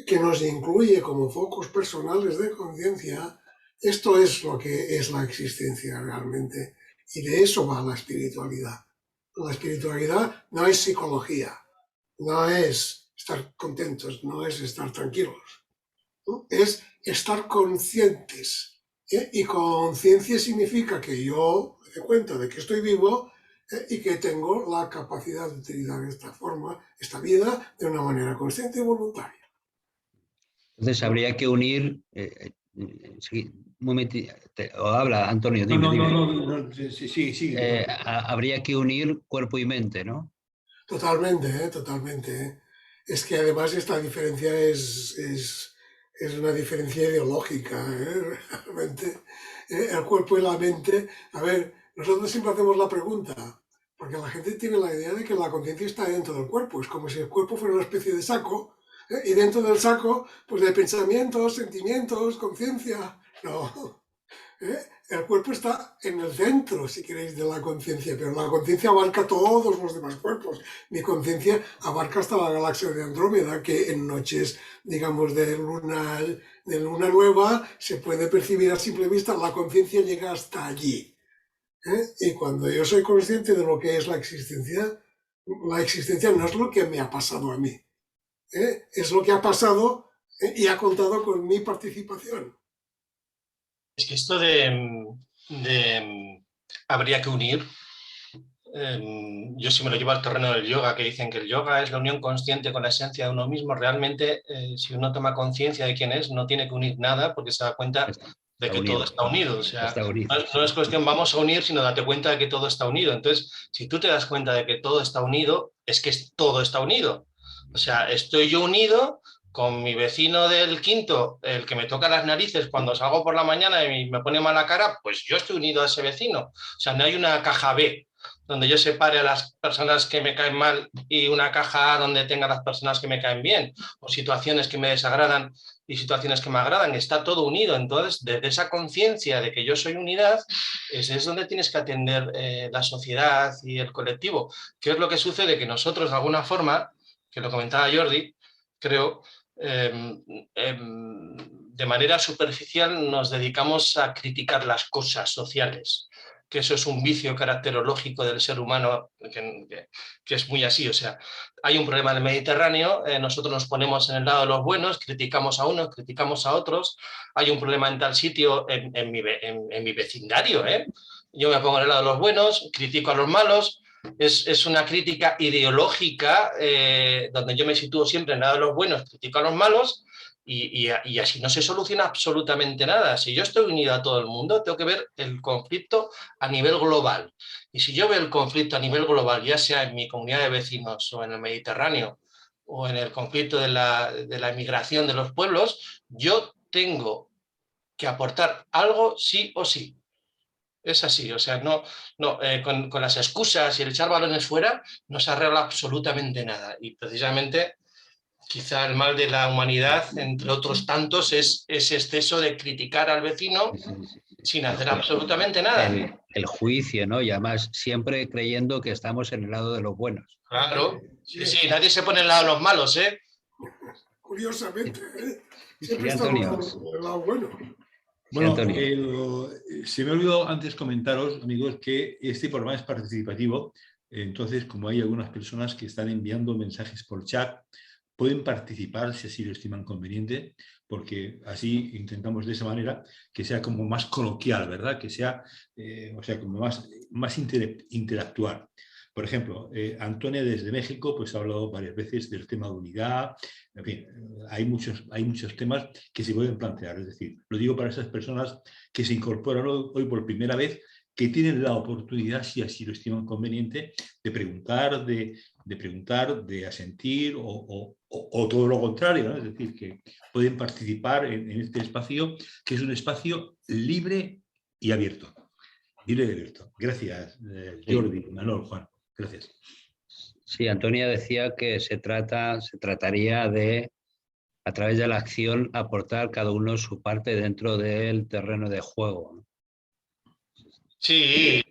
que nos incluye como focos personales de conciencia, esto es lo que es la existencia realmente. Y de eso va la espiritualidad. La espiritualidad no es psicología, no es estar contentos, no es estar tranquilos, ¿no? Es estar conscientes. Y conciencia significa que yo me doy cuenta de que estoy vivo y que tengo la capacidad de utilizar esta forma, esta vida, de una manera consciente y voluntaria. Entonces habría que unir, sí, un momentito, o habla Antonio, dime, No, sí. habría que unir cuerpo y mente, ¿no? Totalmente, totalmente. Es que además esta diferencia es una diferencia ideológica, realmente. El cuerpo y la mente. A ver, nosotros siempre hacemos la pregunta, porque la gente tiene la idea de que la conciencia está dentro del cuerpo. Es como si el cuerpo fuera una especie de saco, y dentro del saco pues hay pensamientos, sentimientos, conciencia. No. El cuerpo está en el centro, si queréis, de la conciencia, pero la conciencia abarca todos los demás cuerpos. Mi conciencia abarca hasta la galaxia de Andrómeda, que en noches, digamos, de luna nueva se puede percibir a simple vista. La conciencia llega hasta allí. Y cuando yo soy consciente de lo que es la existencia no es lo que me ha pasado a mí. Es lo que ha pasado y ha contado con mi participación. Es que esto de habría que unir, yo sí me lo llevo al terreno del yoga, que dicen que el yoga es la unión consciente con la esencia de uno mismo. Realmente, si uno toma conciencia de quién es, no tiene que unir nada porque se da cuenta de que todo está unido. O sea, no es cuestión vamos a unir, sino date cuenta de que todo está unido. Entonces, si tú te das cuenta de que todo está unido, es que todo está unido. O sea, estoy yo unido con mi vecino del quinto, el que me toca las narices cuando salgo por la mañana y me pone mala cara, pues yo estoy unido a ese vecino. O sea, no hay una caja B donde yo separe a las personas que me caen mal y una caja A donde tenga las personas que me caen bien, o situaciones que me desagradan y situaciones que me agradan. Está todo unido. Entonces, desde esa conciencia de que yo soy unidad, es donde tienes que atender la sociedad y el colectivo. ¿Qué es lo que sucede? Que nosotros, de alguna forma, que lo comentaba Jordi, creo, de manera superficial nos dedicamos a criticar las cosas sociales, que eso es un vicio caracterológico del ser humano que es muy así. O sea, hay un problema en el Mediterráneo, nosotros nos ponemos en el lado de los buenos, criticamos a unos, criticamos a otros. Hay un problema en tal sitio, en mi vecindario, yo me pongo en el lado de los buenos, critico a los malos. Es una crítica ideológica donde yo me sitúo siempre en el lado de los buenos, critico a los malos. Y así no se soluciona absolutamente nada. Si yo estoy unido a todo el mundo, tengo que ver el conflicto a nivel global. Y si yo veo el conflicto a nivel global, ya sea en mi comunidad de vecinos o en el Mediterráneo o en el conflicto de la migración de los pueblos, yo tengo que aportar algo sí o sí. Es así, o sea, con las excusas y el echar balones fuera no se arregla absolutamente nada. Y precisamente quizá el mal de la humanidad, entre otros tantos, es ese exceso de criticar al vecino sin hacer absolutamente nada. El juicio, ¿no? Y además siempre creyendo que estamos en el lado de los buenos. Claro, sí, nadie se pone en el lado de los malos, ¿eh? Curiosamente, Sí, siempre Antonio. estamos en el lado bueno. Bueno, Sí, se me olvidó antes comentaros, amigos, que este programa es participativo. Entonces, como hay algunas personas que están enviando mensajes por chat, pueden participar si así lo estiman conveniente, porque así intentamos de esa manera que sea como más coloquial, ¿verdad? Que sea, o sea, como más interactuar. Por ejemplo, Antonia desde México pues ha hablado varias veces del tema de unidad. En fin, hay muchos temas que se pueden plantear. Es decir, lo digo para esas personas que se incorporan hoy por primera vez, que tienen la oportunidad, si así lo estiman conveniente, de preguntar, de asentir o todo lo contrario, ¿no? Es decir, que pueden participar en este espacio, que es un espacio libre y abierto. Libre y abierto. Gracias, Jordi, Manuel, Juan. Gracias. Sí, Antonia decía que se trataría de, a través de la acción, aportar cada uno su parte dentro del terreno de juego, ¿no? Sí,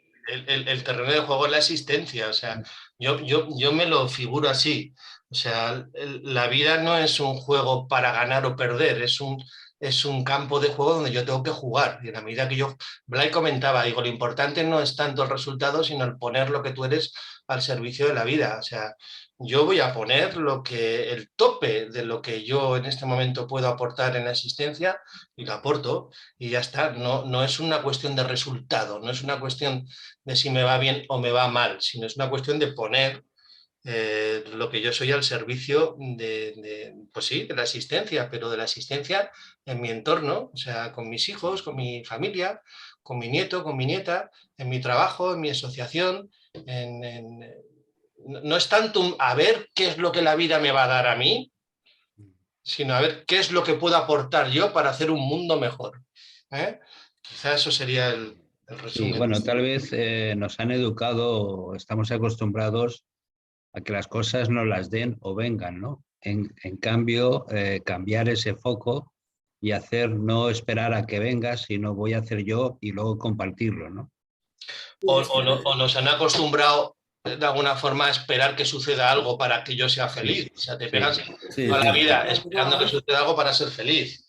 el terreno de juego es la existencia. O sea, yo me lo figuro así. O sea, la vida no es un juego para ganar o perder, es un campo de juego donde yo tengo que jugar. Y en la medida que Blay comentaba, digo, lo importante no es tanto el resultado, sino el poner lo que tú eres al servicio de la vida. O sea, yo voy a poner el tope de lo que yo en este momento puedo aportar en la existencia y lo aporto y ya está. No es una cuestión de resultado, no es una cuestión de si me va bien o me va mal, sino es una cuestión de poner lo que yo soy al servicio pues sí, de la existencia, pero de la existencia en mi entorno, o sea, con mis hijos, con mi familia, con mi nieto, con mi nieta, en mi trabajo, en mi asociación. No es tanto a ver qué es lo que la vida me va a dar a mí, sino a ver qué es lo que puedo aportar yo para hacer un mundo mejor. Quizá eso sería el resumen. Sí, bueno, tal vez nos han educado, estamos acostumbrados a que las cosas nos las den o vengan, ¿no? En cambio, cambiar ese foco y no esperar a que venga, sino voy a hacer yo y luego compartirlo, ¿no? O nos han acostumbrado de alguna forma a esperar que suceda algo para que yo sea feliz. O sea, te pegas toda la vida esperando que suceda algo para ser feliz.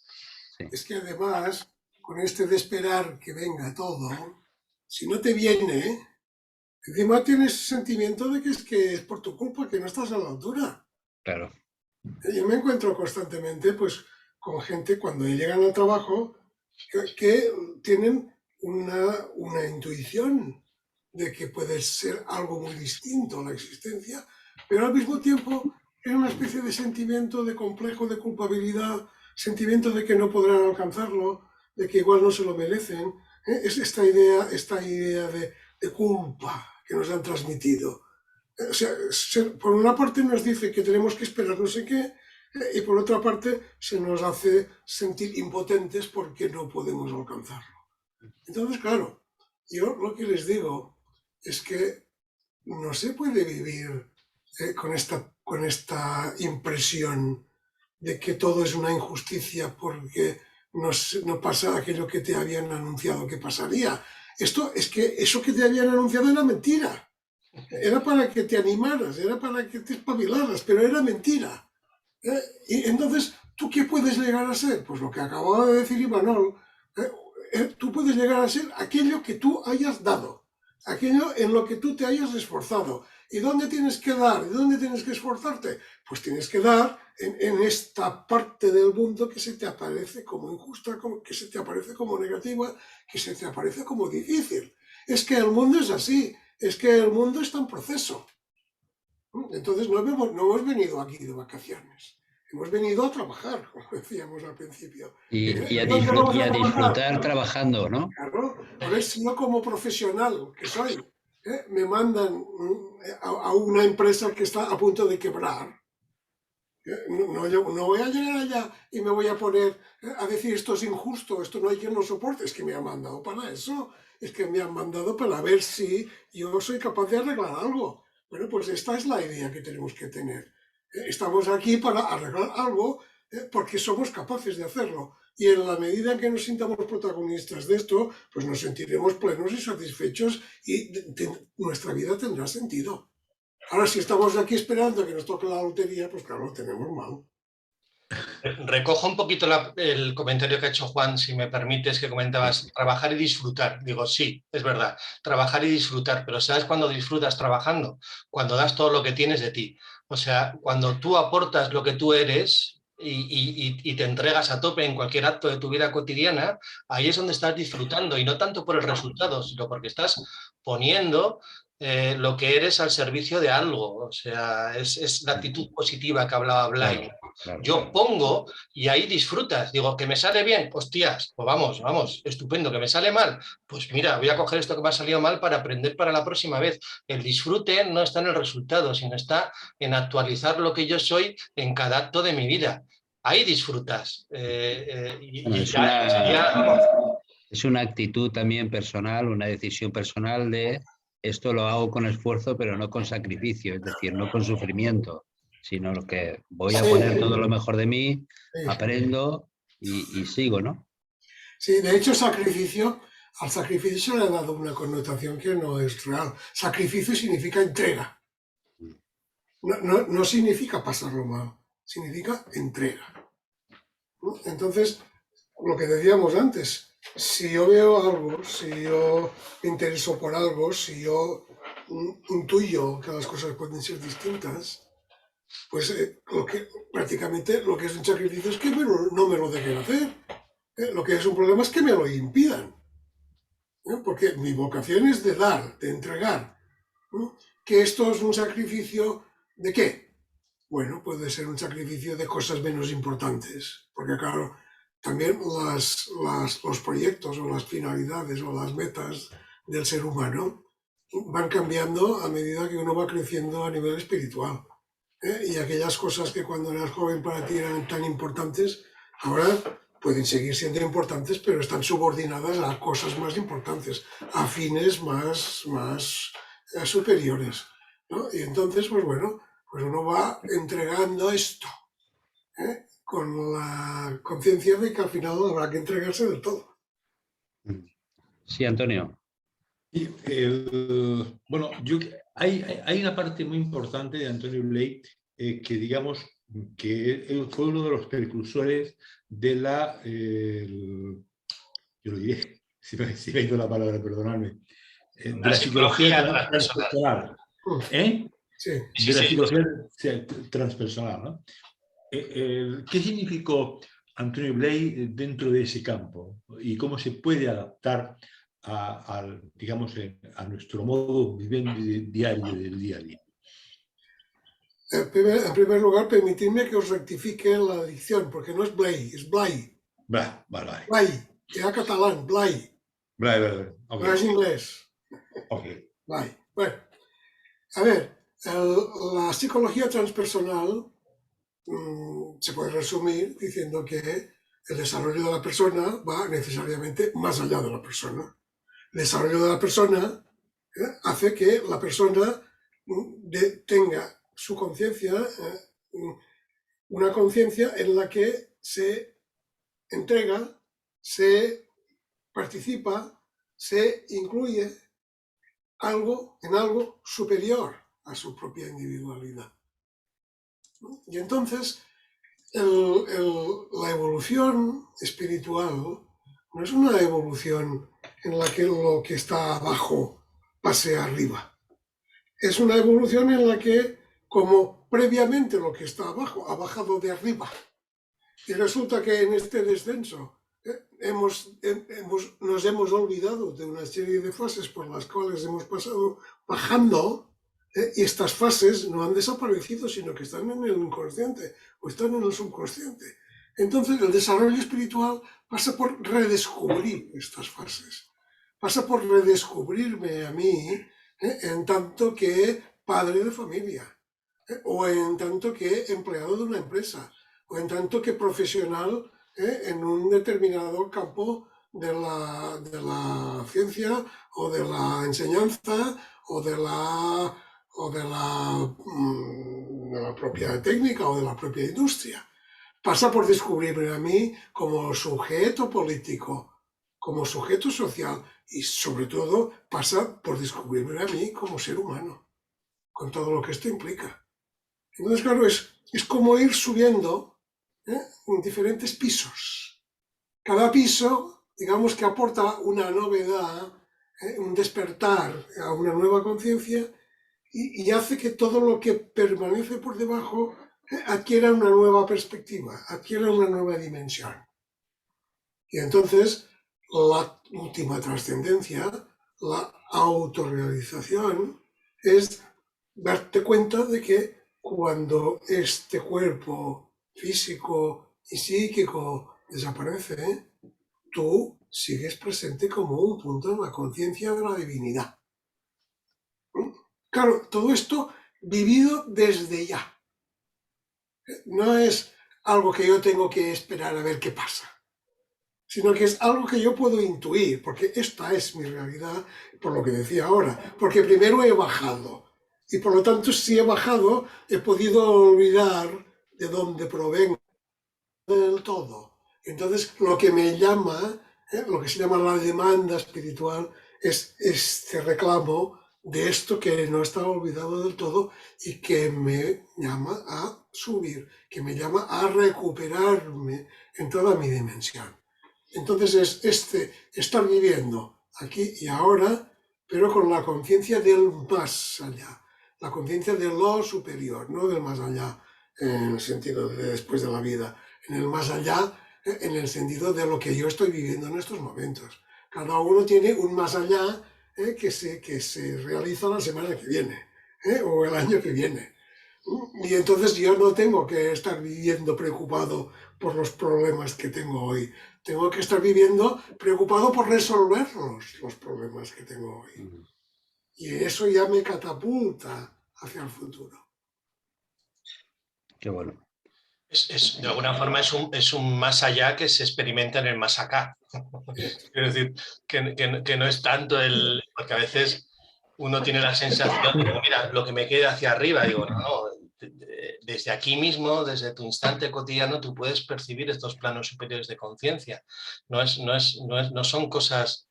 Sí. Es que además, con este de esperar que venga todo, si no te viene, encima tienes sentimiento de que es por tu culpa, que no estás a la altura. Claro. Yo me encuentro constantemente pues, con gente cuando llegan al trabajo que tienen una intuición de que puede ser algo muy distinto a la existencia, pero al mismo tiempo es una especie de sentimiento de complejo de culpabilidad, sentimiento de que no podrán alcanzarlo, de que igual no se lo merecen. Es esta idea de culpa que nos han transmitido. O sea, por una parte nos dice que tenemos que esperar no sé qué, y por otra parte se nos hace sentir impotentes porque no podemos alcanzarlo. Entonces, claro, yo lo que les digo es que no se puede vivir con esta impresión de que todo es una injusticia porque no pasa aquello que te habían anunciado que pasaría. Esto es que eso que te habían anunciado era mentira. Era para que te animaras, era para que te espabilaras, pero era mentira. Y entonces, ¿tú qué puedes llegar a ser? Pues lo que acababa de decir Imanol, tú puedes llegar a ser aquello que tú hayas dado, aquello en lo que tú te hayas esforzado. ¿Y dónde tienes que dar? ¿Y dónde tienes que esforzarte? Pues tienes que dar en esta parte del mundo que se te aparece como injusta, que se te aparece como negativa, que se te aparece como difícil. Es que el mundo es así, es que el mundo está en proceso. Entonces no hemos venido aquí de vacaciones, hemos venido a trabajar, como decíamos al principio. Y a disfrutar trabajando, ¿no? Claro, por eso yo como profesional que soy, me mandan a una empresa que está a punto de quebrar. No voy a llegar allá y me voy a poner a decir esto es injusto, esto no hay quien lo soporte. Es que me han mandado para eso, es que me han mandado para ver si yo soy capaz de arreglar algo. Bueno, pues esta es la idea que tenemos que tener. Estamos aquí para arreglar algo porque somos capaces de hacerlo. Y en la medida en que nos sintamos protagonistas de esto, pues nos sentiremos plenos y satisfechos y nuestra vida tendrá sentido. Ahora, si estamos aquí esperando a que nos toque la lotería, pues claro, lo tenemos mal. Recojo un poquito el comentario que ha hecho Juan, si me permites, que comentabas trabajar y disfrutar. Digo, sí, es verdad, trabajar y disfrutar, pero ¿sabes cuándo disfrutas trabajando? Cuando das todo lo que tienes de ti. O sea, cuando tú aportas lo que tú eres y te entregas a tope en cualquier acto de tu vida cotidiana, ahí es donde estás disfrutando, y no tanto por el resultado, sino porque estás poniendo lo que eres al servicio de algo. O sea, es la actitud positiva que hablaba Blay. Claro, claro. Yo pongo y ahí disfrutas. Digo, ¿que me sale bien? Hostias, pues vamos, estupendo. ¿Que me sale mal? Pues mira, voy a coger esto que me ha salido mal para aprender para la próxima vez. El disfrute no está en el resultado, sino está en actualizar lo que yo soy en cada acto de mi vida. Ahí disfrutas. Es una actitud también personal, una decisión personal de esto lo hago con esfuerzo, pero no con sacrificio, es decir, no con sufrimiento, sino lo que voy a poner todo lo mejor de mí, aprendo y sigo, ¿no? Sí, de hecho, al sacrificio se le ha dado una connotación que no es real. Sacrificio significa entrega. No significa pasarlo mal, significa entrega. Entonces, lo que decíamos antes, si yo veo algo, si yo me intereso por algo, si yo intuyo que las cosas pueden ser distintas, pues prácticamente lo que es un sacrificio es que no me lo dejen hacer. Lo que es un problema es que me lo impidan. Porque mi vocación es de dar, de entregar. Que esto es un sacrificio ¿de qué? Bueno, puede ser un sacrificio de cosas menos importantes. Porque claro, también los proyectos o las finalidades o las metas del ser humano van cambiando a medida que uno va creciendo a nivel espiritual. Y aquellas cosas que cuando eras joven para ti eran tan importantes, ahora pueden seguir siendo importantes, pero están subordinadas a cosas más importantes, a fines más superiores, ¿no? Y entonces, pues bueno, pues uno va entregando esto, con la conciencia de que al final habrá que entregarse del todo. Sí, Antonio. Y, bueno, hay una parte muy importante de Antonio Blay que digamos que él fue uno de los precursores de la, yo lo diré, si me ha ido la palabra, perdonadme, de la psicología transpersonal. Sí. De la psicología transpersonal, ¿no? ¿Qué significó Antonio Blay dentro de ese campo? ¿Y cómo se puede adaptar digamos, a nuestro modo diario del día a día. En primer lugar, permitidme que os rectifique la dicción, porque no es Blai, es Blai. Vale, vale. Blai, era catalán, Blai. Vale, okay. No es inglés. Okay. Blai. Bueno, a ver, la psicología transpersonal se puede resumir diciendo que el desarrollo de la persona va necesariamente más allá de la persona. El desarrollo de la persona hace que la persona tenga su conciencia, una conciencia en la que se entrega, se participa, se incluye en algo superior a su propia individualidad. Y entonces la evolución espiritual no es una evolución en la que lo que está abajo pase arriba. Es una evolución en la que, como previamente lo que está abajo ha bajado de arriba, y resulta que en este descenso nos hemos olvidado de una serie de fases por las cuales hemos pasado bajando, y estas fases no han desaparecido, sino que están en el inconsciente o están en el subconsciente. Entonces el desarrollo espiritual pasa por redescubrir estas fases, pasa por redescubrirme a mí en tanto que padre de familia, o en tanto que empleado de una empresa, o en tanto que profesional en un determinado campo de la ciencia o de la enseñanza o de la propia técnica o de la propia industria. Pasa por descubrirme a mí como sujeto político, como sujeto social, y sobre todo pasa por descubrirme a mí como ser humano, con todo lo que esto implica. Entonces, claro, es como ir subiendo en diferentes pisos. Cada piso, digamos que aporta una novedad, un despertar a una nueva conciencia, y hace que todo lo que permanece por debajo adquiera una nueva perspectiva, adquiera una nueva dimensión. Y entonces, la última trascendencia, la autorrealización, es darte cuenta de que cuando este cuerpo físico y psíquico desaparece, tú sigues presente como un punto en la conciencia de la divinidad. Claro, todo esto vivido desde ya. No es algo que yo tengo que esperar a ver qué pasa, sino que es algo que yo puedo intuir, porque esta es mi realidad, por lo que decía ahora, porque primero he bajado, y por lo tanto si he bajado he podido olvidar de dónde provengo del todo. Entonces lo que me llama, lo que se llama la demanda espiritual, es este reclamo de esto que no está olvidado del todo y que me llama a subir, que me llama a recuperarme en toda mi dimensión. Entonces es estar viviendo aquí y ahora, pero con la conciencia del más allá, la conciencia de lo superior, no del más allá en el sentido de después de la vida, en el más allá en el sentido de lo que yo estoy viviendo en estos momentos. Cada uno tiene un más allá que se realiza la semana que viene o el año que viene. Y entonces yo no tengo que estar viviendo preocupado por los problemas que tengo hoy. Tengo que estar viviendo preocupado por resolver los problemas que tengo hoy. Y eso ya me catapulta hacia el futuro. Qué bueno. De alguna forma es un más allá que se experimenta en el más acá. Quiero decir, que no es tanto el... Porque a veces uno tiene la sensación de, mira, lo que me queda hacia arriba, digo, no, desde aquí mismo, desde tu instante cotidiano, tú puedes percibir estos planos superiores de conciencia. No son cosas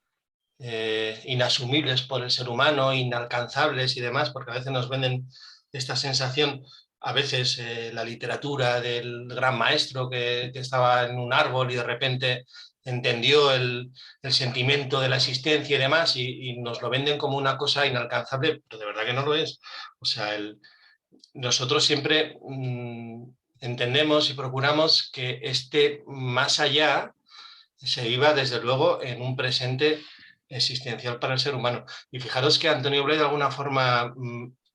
inasumibles por el ser humano, inalcanzables y demás, porque a veces nos venden esta sensación, a veces la literatura del gran maestro que estaba en un árbol y de repente entendió el sentimiento de la existencia y demás, y nos lo venden como una cosa inalcanzable, pero de verdad que no lo es. O sea, nosotros siempre entendemos y procuramos que este más allá se viva desde luego en un presente existencial para el ser humano. Y fijaros que Antonio Blay, de alguna forma,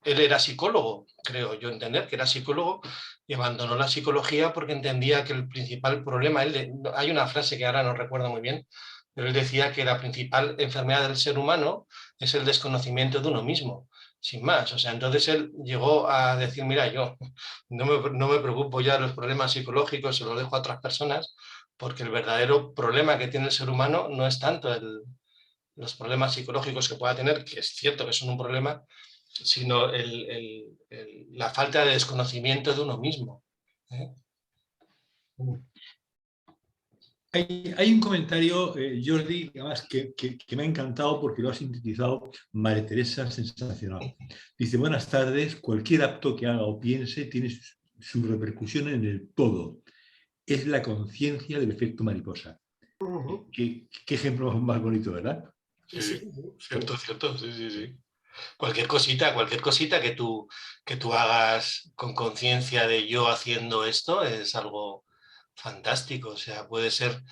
él era psicólogo, creo yo entender que era psicólogo, y abandonó la psicología porque entendía que el principal problema, hay una frase que ahora no recuerdo muy bien, pero él decía que la principal enfermedad del ser humano es el desconocimiento de uno mismo, sin más. O sea, entonces él llegó a decir, mira, yo no me preocupo ya de los problemas psicológicos, se los dejo a otras personas, porque el verdadero problema que tiene el ser humano no es tanto los problemas psicológicos que pueda tener, que es cierto que son un problema, sino la falta de desconocimiento de uno mismo. Hay un comentario, Jordi, además, que me ha encantado porque lo ha sintetizado María Teresa sensacional. Dice, buenas tardes, cualquier acto que haga o piense tiene su repercusión en el todo. Es la conciencia del efecto mariposa. ¿Qué ejemplo más bonito, ¿verdad? Sí, cierto, sí. Cualquier cosita que tú hagas con conciencia de yo haciendo esto es algo fantástico. O sea, puede ser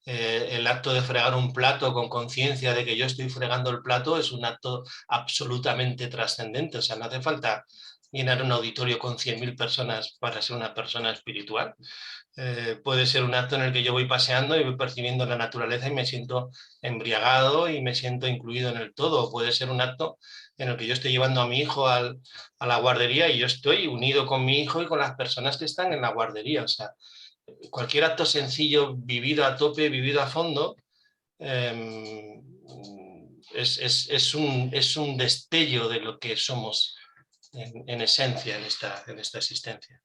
el acto de fregar un plato con conciencia de que yo estoy fregando el plato, es un acto absolutamente trascendente. O sea, no hace falta llenar un auditorio con 100.000 personas para ser una persona espiritual. Puede ser un acto en el que yo voy paseando y voy percibiendo la naturaleza y me siento embriagado y me siento incluido en el todo. Puede ser un acto en el que yo estoy llevando a mi hijo a la guardería y yo estoy unido con mi hijo y con las personas que están en la guardería. O sea, cualquier acto sencillo, vivido a tope, vivido a fondo, es un destello de lo que somos en esencia en esta existencia.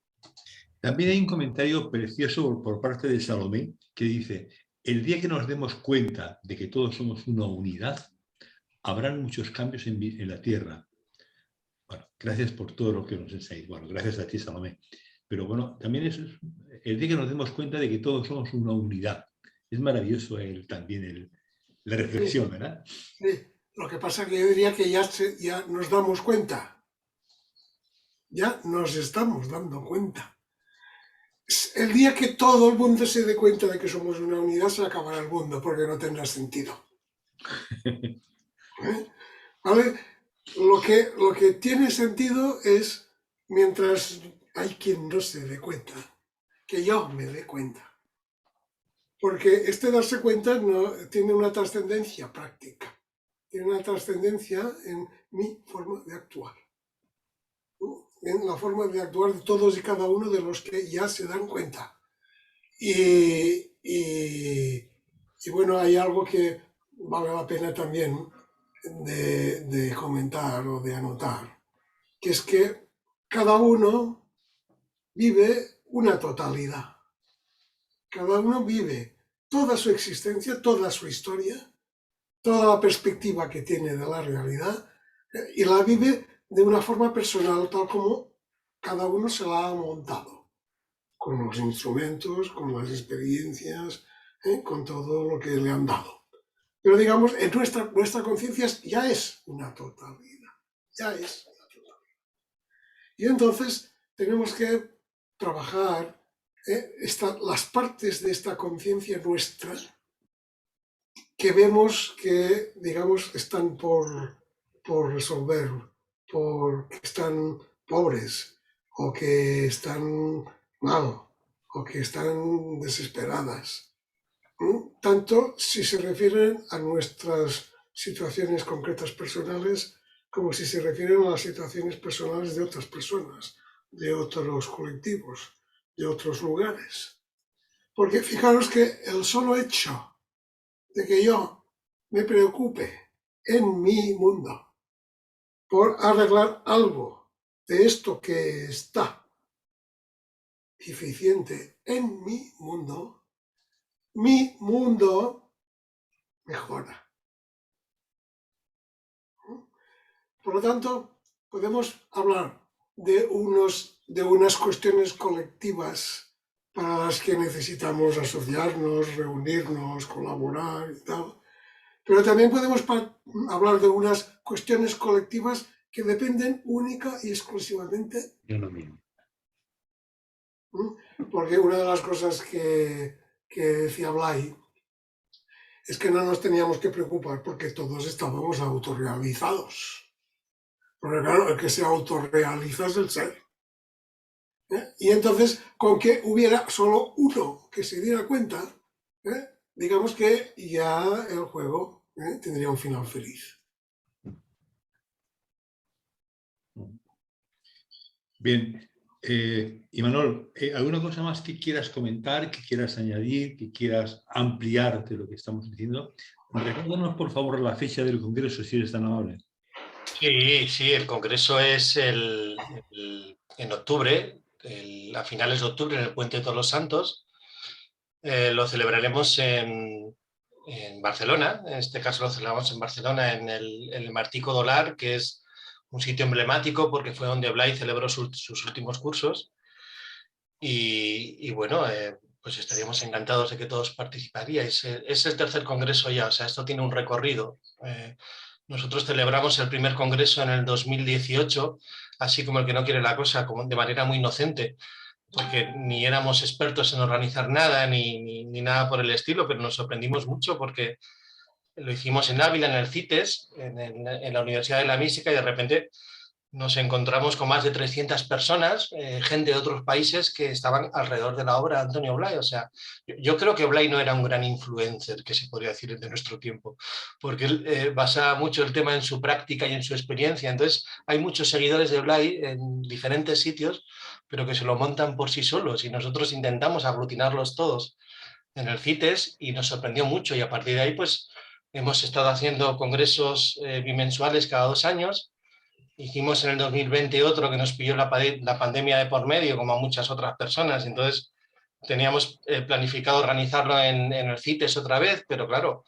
También hay un comentario precioso por parte de Salomé que dice, el día que nos demos cuenta de que todos somos una unidad, habrán muchos cambios en la Tierra. Bueno, gracias por todo lo que nos enseñáis. Bueno, gracias a ti, Salomé. Pero bueno, también es el día que nos demos cuenta de que todos somos una unidad. Es maravilloso la reflexión, ¿verdad? Sí. Lo que pasa es que yo diría que ya nos damos cuenta. Ya nos estamos dando cuenta. El día que todo el mundo se dé cuenta de que somos una unidad, se acabará el mundo, porque no tendrá sentido. ¿Vale? Lo que tiene sentido es mientras hay quien no se dé cuenta, que yo me dé cuenta. Porque este darse cuenta no tiene una trascendencia práctica, tiene una trascendencia en mi forma de actuar, ¿no? En la forma de actuar de todos y cada uno de los que ya se dan cuenta. Y bueno, hay algo que vale la pena también de comentar o de anotar, que es que cada uno vive una totalidad. Cada uno vive toda su existencia, toda su historia, toda la perspectiva que tiene de la realidad, y la vive de una forma personal, tal como cada uno se la ha montado, con los instrumentos, con las experiencias, con todo lo que le han dado. Pero digamos, en nuestra conciencia ya es una totalidad, ya es una totalidad. Y entonces tenemos que trabajar las partes de esta conciencia nuestra que vemos que, digamos, están por resolver, que están pobres, o que están mal, o que están desesperadas. Tanto si se refieren a nuestras situaciones concretas personales, como si se refieren a las situaciones personales de otras personas, de otros colectivos, de otros lugares. Porque fijaros que el solo hecho de que yo me preocupe en mi mundo por arreglar algo de esto que está deficiente en mi mundo mejora. Por lo tanto, podemos hablar de unas cuestiones colectivas para las que necesitamos asociarnos, reunirnos, colaborar y tal. Pero también podemos hablar de unas cuestiones colectivas que dependen única y exclusivamente de uno mismo. Porque una de las cosas que decía Blay es que no nos teníamos que preocupar porque todos estábamos autorrealizados. Porque claro, el que se autorrealiza es el ser. Y entonces, con que hubiera solo uno que se diera cuenta, digamos que ya el juego tendría un final feliz. Bien, Imanol, ¿alguna cosa más que quieras comentar, que quieras añadir, que quieras ampliar de lo que estamos diciendo? Recuérdanos, por favor, la fecha del congreso, si eres tan amable. Sí, el congreso es en octubre, a finales de octubre, en el Puente de Todos los Santos. Lo celebraremos en Barcelona, en este caso lo celebramos en Barcelona, en el Martí Codolar, que es un sitio emblemático porque fue donde Blay celebró sus últimos cursos. Y bueno, pues estaríamos encantados de que todos participaríais. Es el tercer congreso ya, o sea, esto tiene un recorrido. Nosotros celebramos el primer congreso en el 2018, así como el que no quiere la cosa, como de manera muy inocente, porque ni éramos expertos en organizar nada, ni nada por el estilo, pero nos sorprendimos mucho porque lo hicimos en Ávila, en el CITES, en la Universidad de la Mística, y de repente nos encontramos con más de 300 personas, gente de otros países que estaban alrededor de la obra de Antonio Blay. O sea, yo creo que Blay no era un gran influencer, que se podría decir de nuestro tiempo, porque él basaba mucho el tema en su práctica y en su experiencia. Entonces, hay muchos seguidores de Blay en diferentes sitios, pero que se lo montan por sí solos, y nosotros intentamos aglutinarlos todos en el CITES y nos sorprendió mucho, y a partir de ahí pues hemos estado haciendo congresos bimensuales cada 2 años. Hicimos en el 2020 otro que nos pilló la pandemia de por medio, como a muchas otras personas. Entonces teníamos planificado organizarlo en el CITES otra vez, pero claro,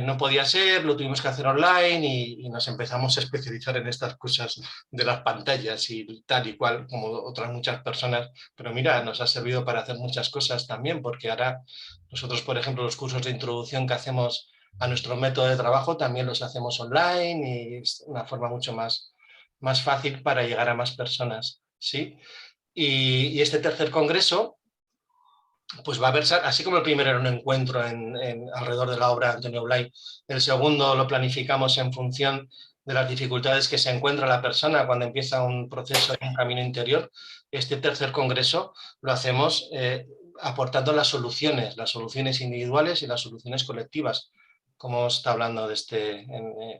no podía ser, lo tuvimos que hacer online y nos empezamos a especializar en estas cosas de las pantallas y tal y cual, como otras muchas personas. Pero mira, nos ha servido para hacer muchas cosas también, porque ahora nosotros, por ejemplo, los cursos de introducción que hacemos a nuestro método de trabajo también los hacemos online, y es una forma mucho más fácil para llegar a más personas, ¿sí? Y este tercer congreso pues va a haber, así como el primero era un encuentro alrededor de la obra de Antonio Blay, el segundo lo planificamos en función de las dificultades que se encuentra la persona cuando empieza un proceso, un camino interior. Este tercer congreso lo hacemos aportando las soluciones individuales y las soluciones colectivas, como está hablando de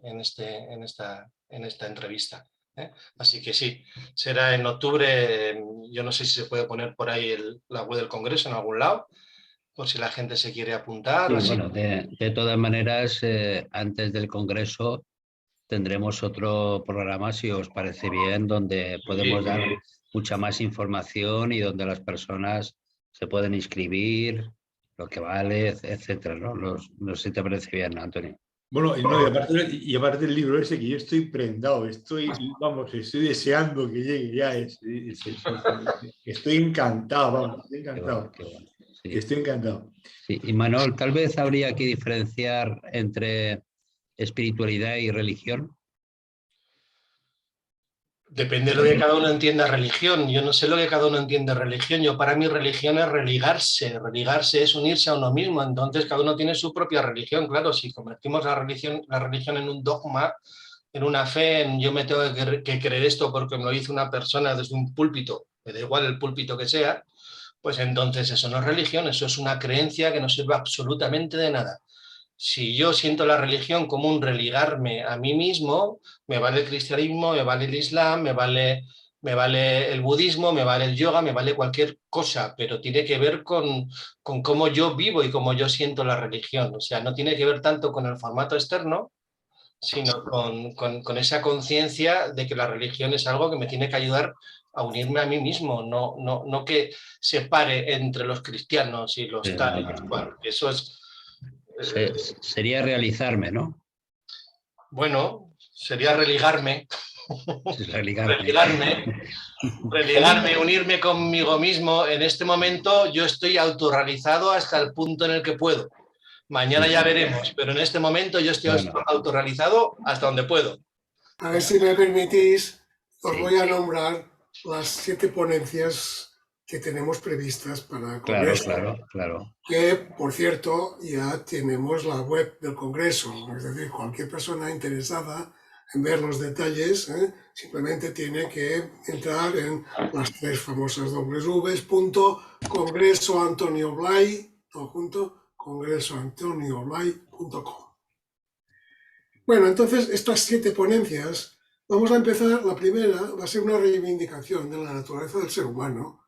en esta entrevista. Así que sí, será en octubre. Yo no sé si se puede poner por ahí la web del congreso en algún lado, por si la gente se quiere apuntar. Sí, bueno, de todas maneras, antes del congreso tendremos otro programa, si os parece bien, donde podemos dar mucha más información y donde las personas se pueden inscribir, lo que vale, etcétera, ¿no? No sé si te parece bien, Antonio. Bueno, no, y aparte del libro ese, que yo estoy prendado, estoy deseando que llegue ya. Estoy encantado, vamos, estoy encantado. Qué bueno, sí. Estoy encantado. Sí, y Manuel, tal vez habría que diferenciar entre espiritualidad y religión. Depende de lo que cada uno entienda religión. Yo no sé lo que cada uno entiende religión. Para mí religión es religarse. Religarse es unirse a uno mismo. Entonces cada uno tiene su propia religión. Claro, si convertimos la religión en un dogma, en una fe, en yo me tengo que creer esto porque me lo dice una persona desde un púlpito, me da igual el púlpito que sea, pues entonces eso no es religión, eso es una creencia que no sirve absolutamente de nada. Si yo siento la religión como un religarme a mí mismo, me vale el cristianismo, me vale el islam, me vale el budismo, me vale el yoga, me vale cualquier cosa, pero tiene que ver con cómo yo vivo y cómo yo siento la religión. O sea, no tiene que ver tanto con el formato externo, sino con esa conciencia de que la religión es algo que me tiene que ayudar a unirme a mí mismo, no que separe entre los cristianos y los tal y los cual. Eso es... Sería realizarme, ¿no? Bueno, sería religarme. Religarme, unirme conmigo mismo. En este momento yo estoy autorrealizado hasta el punto en el que puedo. Mañana ya veremos, pero en este momento yo estoy autorrealizado hasta donde puedo. A ver si me permitís, os voy a nombrar las 7 ponencias que tenemos previstas para el Claro, Congreso. claro. Que, por cierto, ya tenemos la web del Congreso, es decir, cualquier persona interesada en ver los detalles, simplemente tiene que entrar en las 3 famosas www.congresoantonioblay, todo junto, congresoantonioblay.com. Bueno, entonces, estas 7 ponencias, vamos a empezar, la primera va a ser una reivindicación de la naturaleza del ser humano.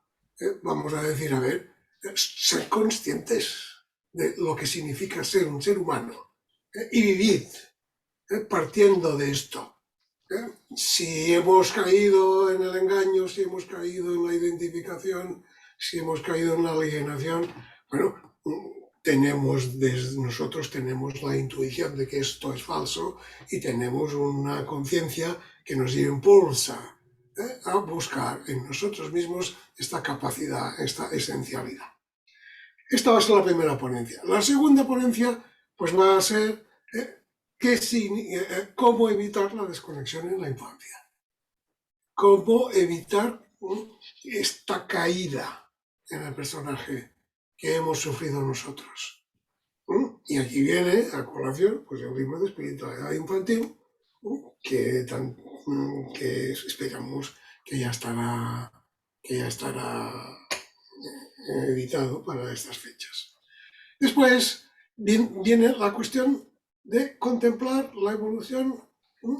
Vamos a decir, a ver, ser conscientes de lo que significa ser un ser humano y vivir partiendo de esto. Si hemos caído en el engaño, si hemos caído en la identificación, si hemos caído en la alienación, bueno, nosotros tenemos la intuición de que esto es falso y tenemos una conciencia que nos impulsa a buscar en nosotros mismos esta capacidad, esta esencialidad. Esta va a ser la primera ponencia. La segunda ponencia pues va a ser cómo evitar la desconexión en la infancia. Cómo evitar esta caída en el personaje que hemos sufrido nosotros. Y aquí viene a colación pues, el libro de espiritualidad infantil que esperamos que ya estará editado para estas fechas. Después viene la cuestión de contemplar la evolución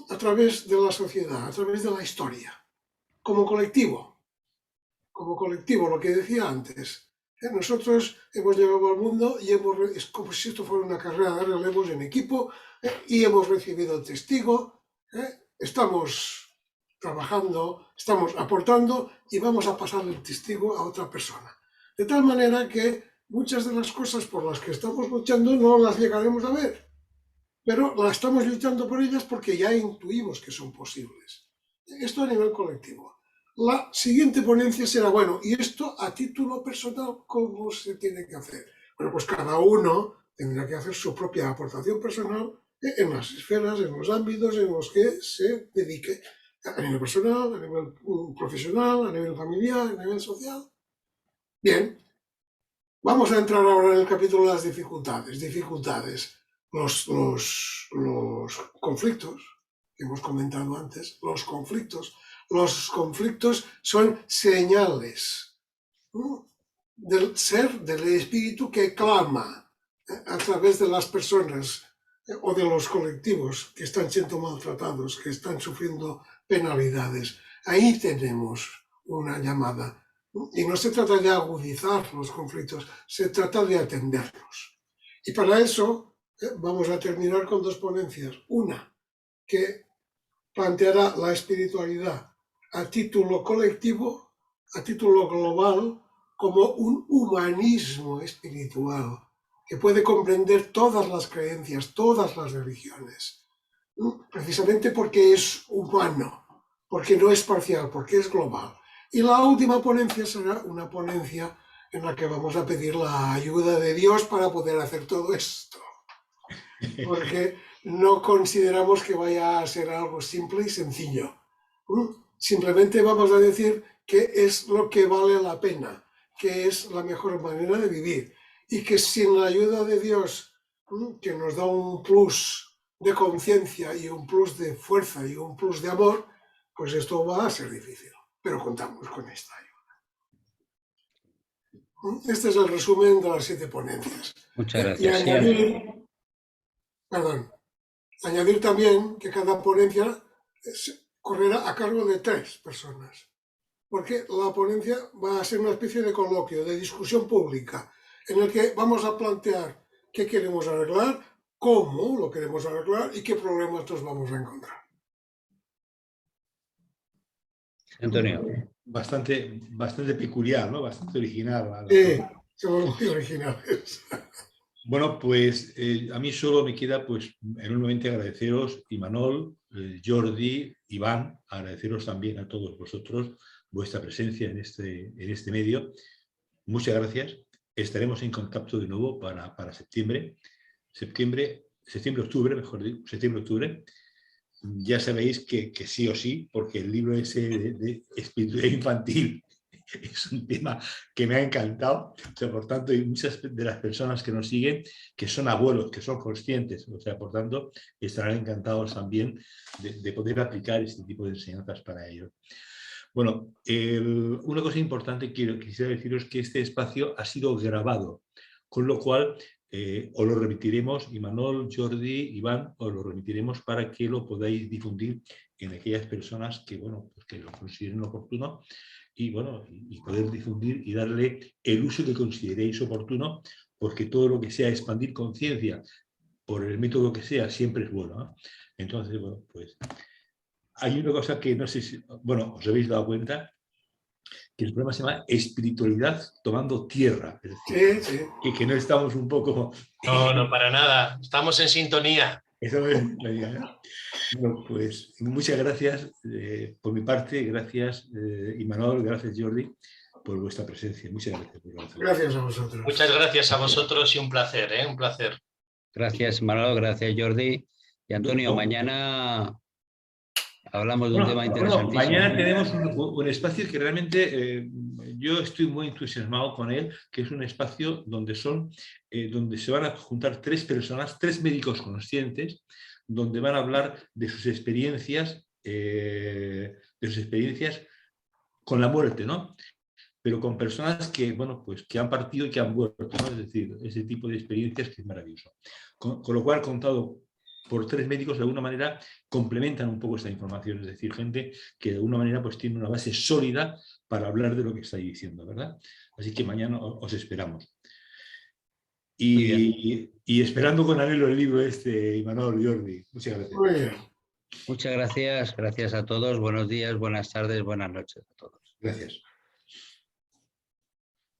a través de la sociedad, a través de la historia, como colectivo, lo que decía antes. Nosotros hemos llegado al mundo y es como si esto fuera una carrera de relevos en equipo y hemos recibido testigo, estamos trabajando, estamos aportando y vamos a pasar el testigo a otra persona. De tal manera que muchas de las cosas por las que estamos luchando no las llegaremos a ver, pero las estamos luchando por ellas porque ya intuimos que son posibles. Esto a nivel colectivo. La siguiente ponencia será, bueno, ¿y esto a título personal cómo se tiene que hacer? Bueno, pues cada uno tendrá que hacer su propia aportación personal en las esferas, en los ámbitos en los que se dedique, a nivel personal, a nivel profesional, a nivel familiar, a nivel social. Bien, vamos a entrar ahora en el capítulo de las dificultades. Los conflictos, que hemos comentado antes, los conflictos son señales del ser, del espíritu que clama a través de las personas o de los colectivos que están siendo maltratados, que están sufriendo penalidades. Ahí tenemos una llamada. Y no se trata de agudizar los conflictos, se trata de atenderlos. Y para eso vamos a terminar con 2 ponencias. Una que planteará la espiritualidad a título colectivo, a título global, como un humanismo espiritual que puede comprender todas las creencias, todas las religiones, precisamente porque es humano, porque no es parcial, porque es global. Y la última ponencia será una ponencia en la que vamos a pedir la ayuda de Dios para poder hacer todo esto. Porque no consideramos que vaya a ser algo simple y sencillo. Simplemente vamos a decir que es lo que vale la pena, que es la mejor manera de vivir. Y que sin la ayuda de Dios, que nos da un plus de conciencia y un plus de fuerza y un plus de amor, pues esto va a ser difícil. Pero contamos con esta ayuda. Este es el resumen de las 7 ponencias. Muchas gracias. Y añadir también que cada ponencia correrá a cargo de 3 personas, porque la ponencia va a ser una especie de coloquio, de discusión pública, en el que vamos a plantear qué queremos arreglar, cómo lo queremos arreglar y qué problemas nos vamos a encontrar. Antonio. Bastante peculiar, ¿no? Bastante original. Sí, somos muy originales. Bueno, pues a mí solo me queda pues enormemente agradeceros, Imanol, Jordi, Iván, agradeceros también a todos vosotros vuestra presencia en este medio. Muchas gracias. Estaremos en contacto de nuevo para septiembre-octubre, mejor dicho, septiembre-octubre. Ya sabéis que sí o sí, porque el libro ese de espiritualidad infantil es un tema que me ha encantado. O sea, por tanto, hay muchas de las personas que nos siguen que son abuelos, que son conscientes. O sea, por tanto, estarán encantados también de poder aplicar este tipo de enseñanzas para ellos. Bueno, una cosa importante quisiera deciros que este espacio ha sido grabado, con lo cual os lo remitiremos, Imanol, Jordi, Iván, os lo remitiremos para que lo podáis difundir en aquellas personas que, bueno, pues que lo consideren oportuno y, bueno, y poder difundir y darle el uso que consideréis oportuno, porque todo lo que sea expandir conciencia por el método que sea siempre es bueno, ¿no? Entonces, bueno, pues hay una cosa que no sé si, bueno, os habéis dado cuenta, que el programa se llama Espiritualidad tomando tierra. Es decir, Sí, sí. y que no estamos un poco... No, no, para nada. Estamos en sintonía. Eso es la idea, ¿no? Bueno, pues muchas gracias por mi parte, gracias Imanol, gracias Jordi por vuestra presencia. Muchas gracias. Gracias a vosotros. Muchas gracias a vosotros y un placer, ¿eh? Un placer. Gracias, Manolo, gracias, Jordi. Y Antonio, mañana hablamos de un tema interesantísimo. Mañana tenemos un espacio que realmente yo estoy muy entusiasmado con él, que es un espacio donde donde se van a juntar 3 personas, 3 médicos conscientes, donde van a hablar de sus experiencias con la muerte, ¿no? Pero con personas que, bueno, pues que han partido y que han vuelto, ¿no? Es decir, ese tipo de experiencias que es maravilloso. Con lo cual, contado por 3 médicos, de alguna manera complementan un poco esta información, es decir, gente que de alguna manera pues tiene una base sólida para hablar de lo que estáis diciendo, ¿verdad? Así que mañana os esperamos. Y esperando con anhelo el libro Imanol, Jordi. Muchas gracias. Muy bien. Muchas gracias, gracias a todos. Buenos días, buenas tardes, buenas noches a todos. Gracias.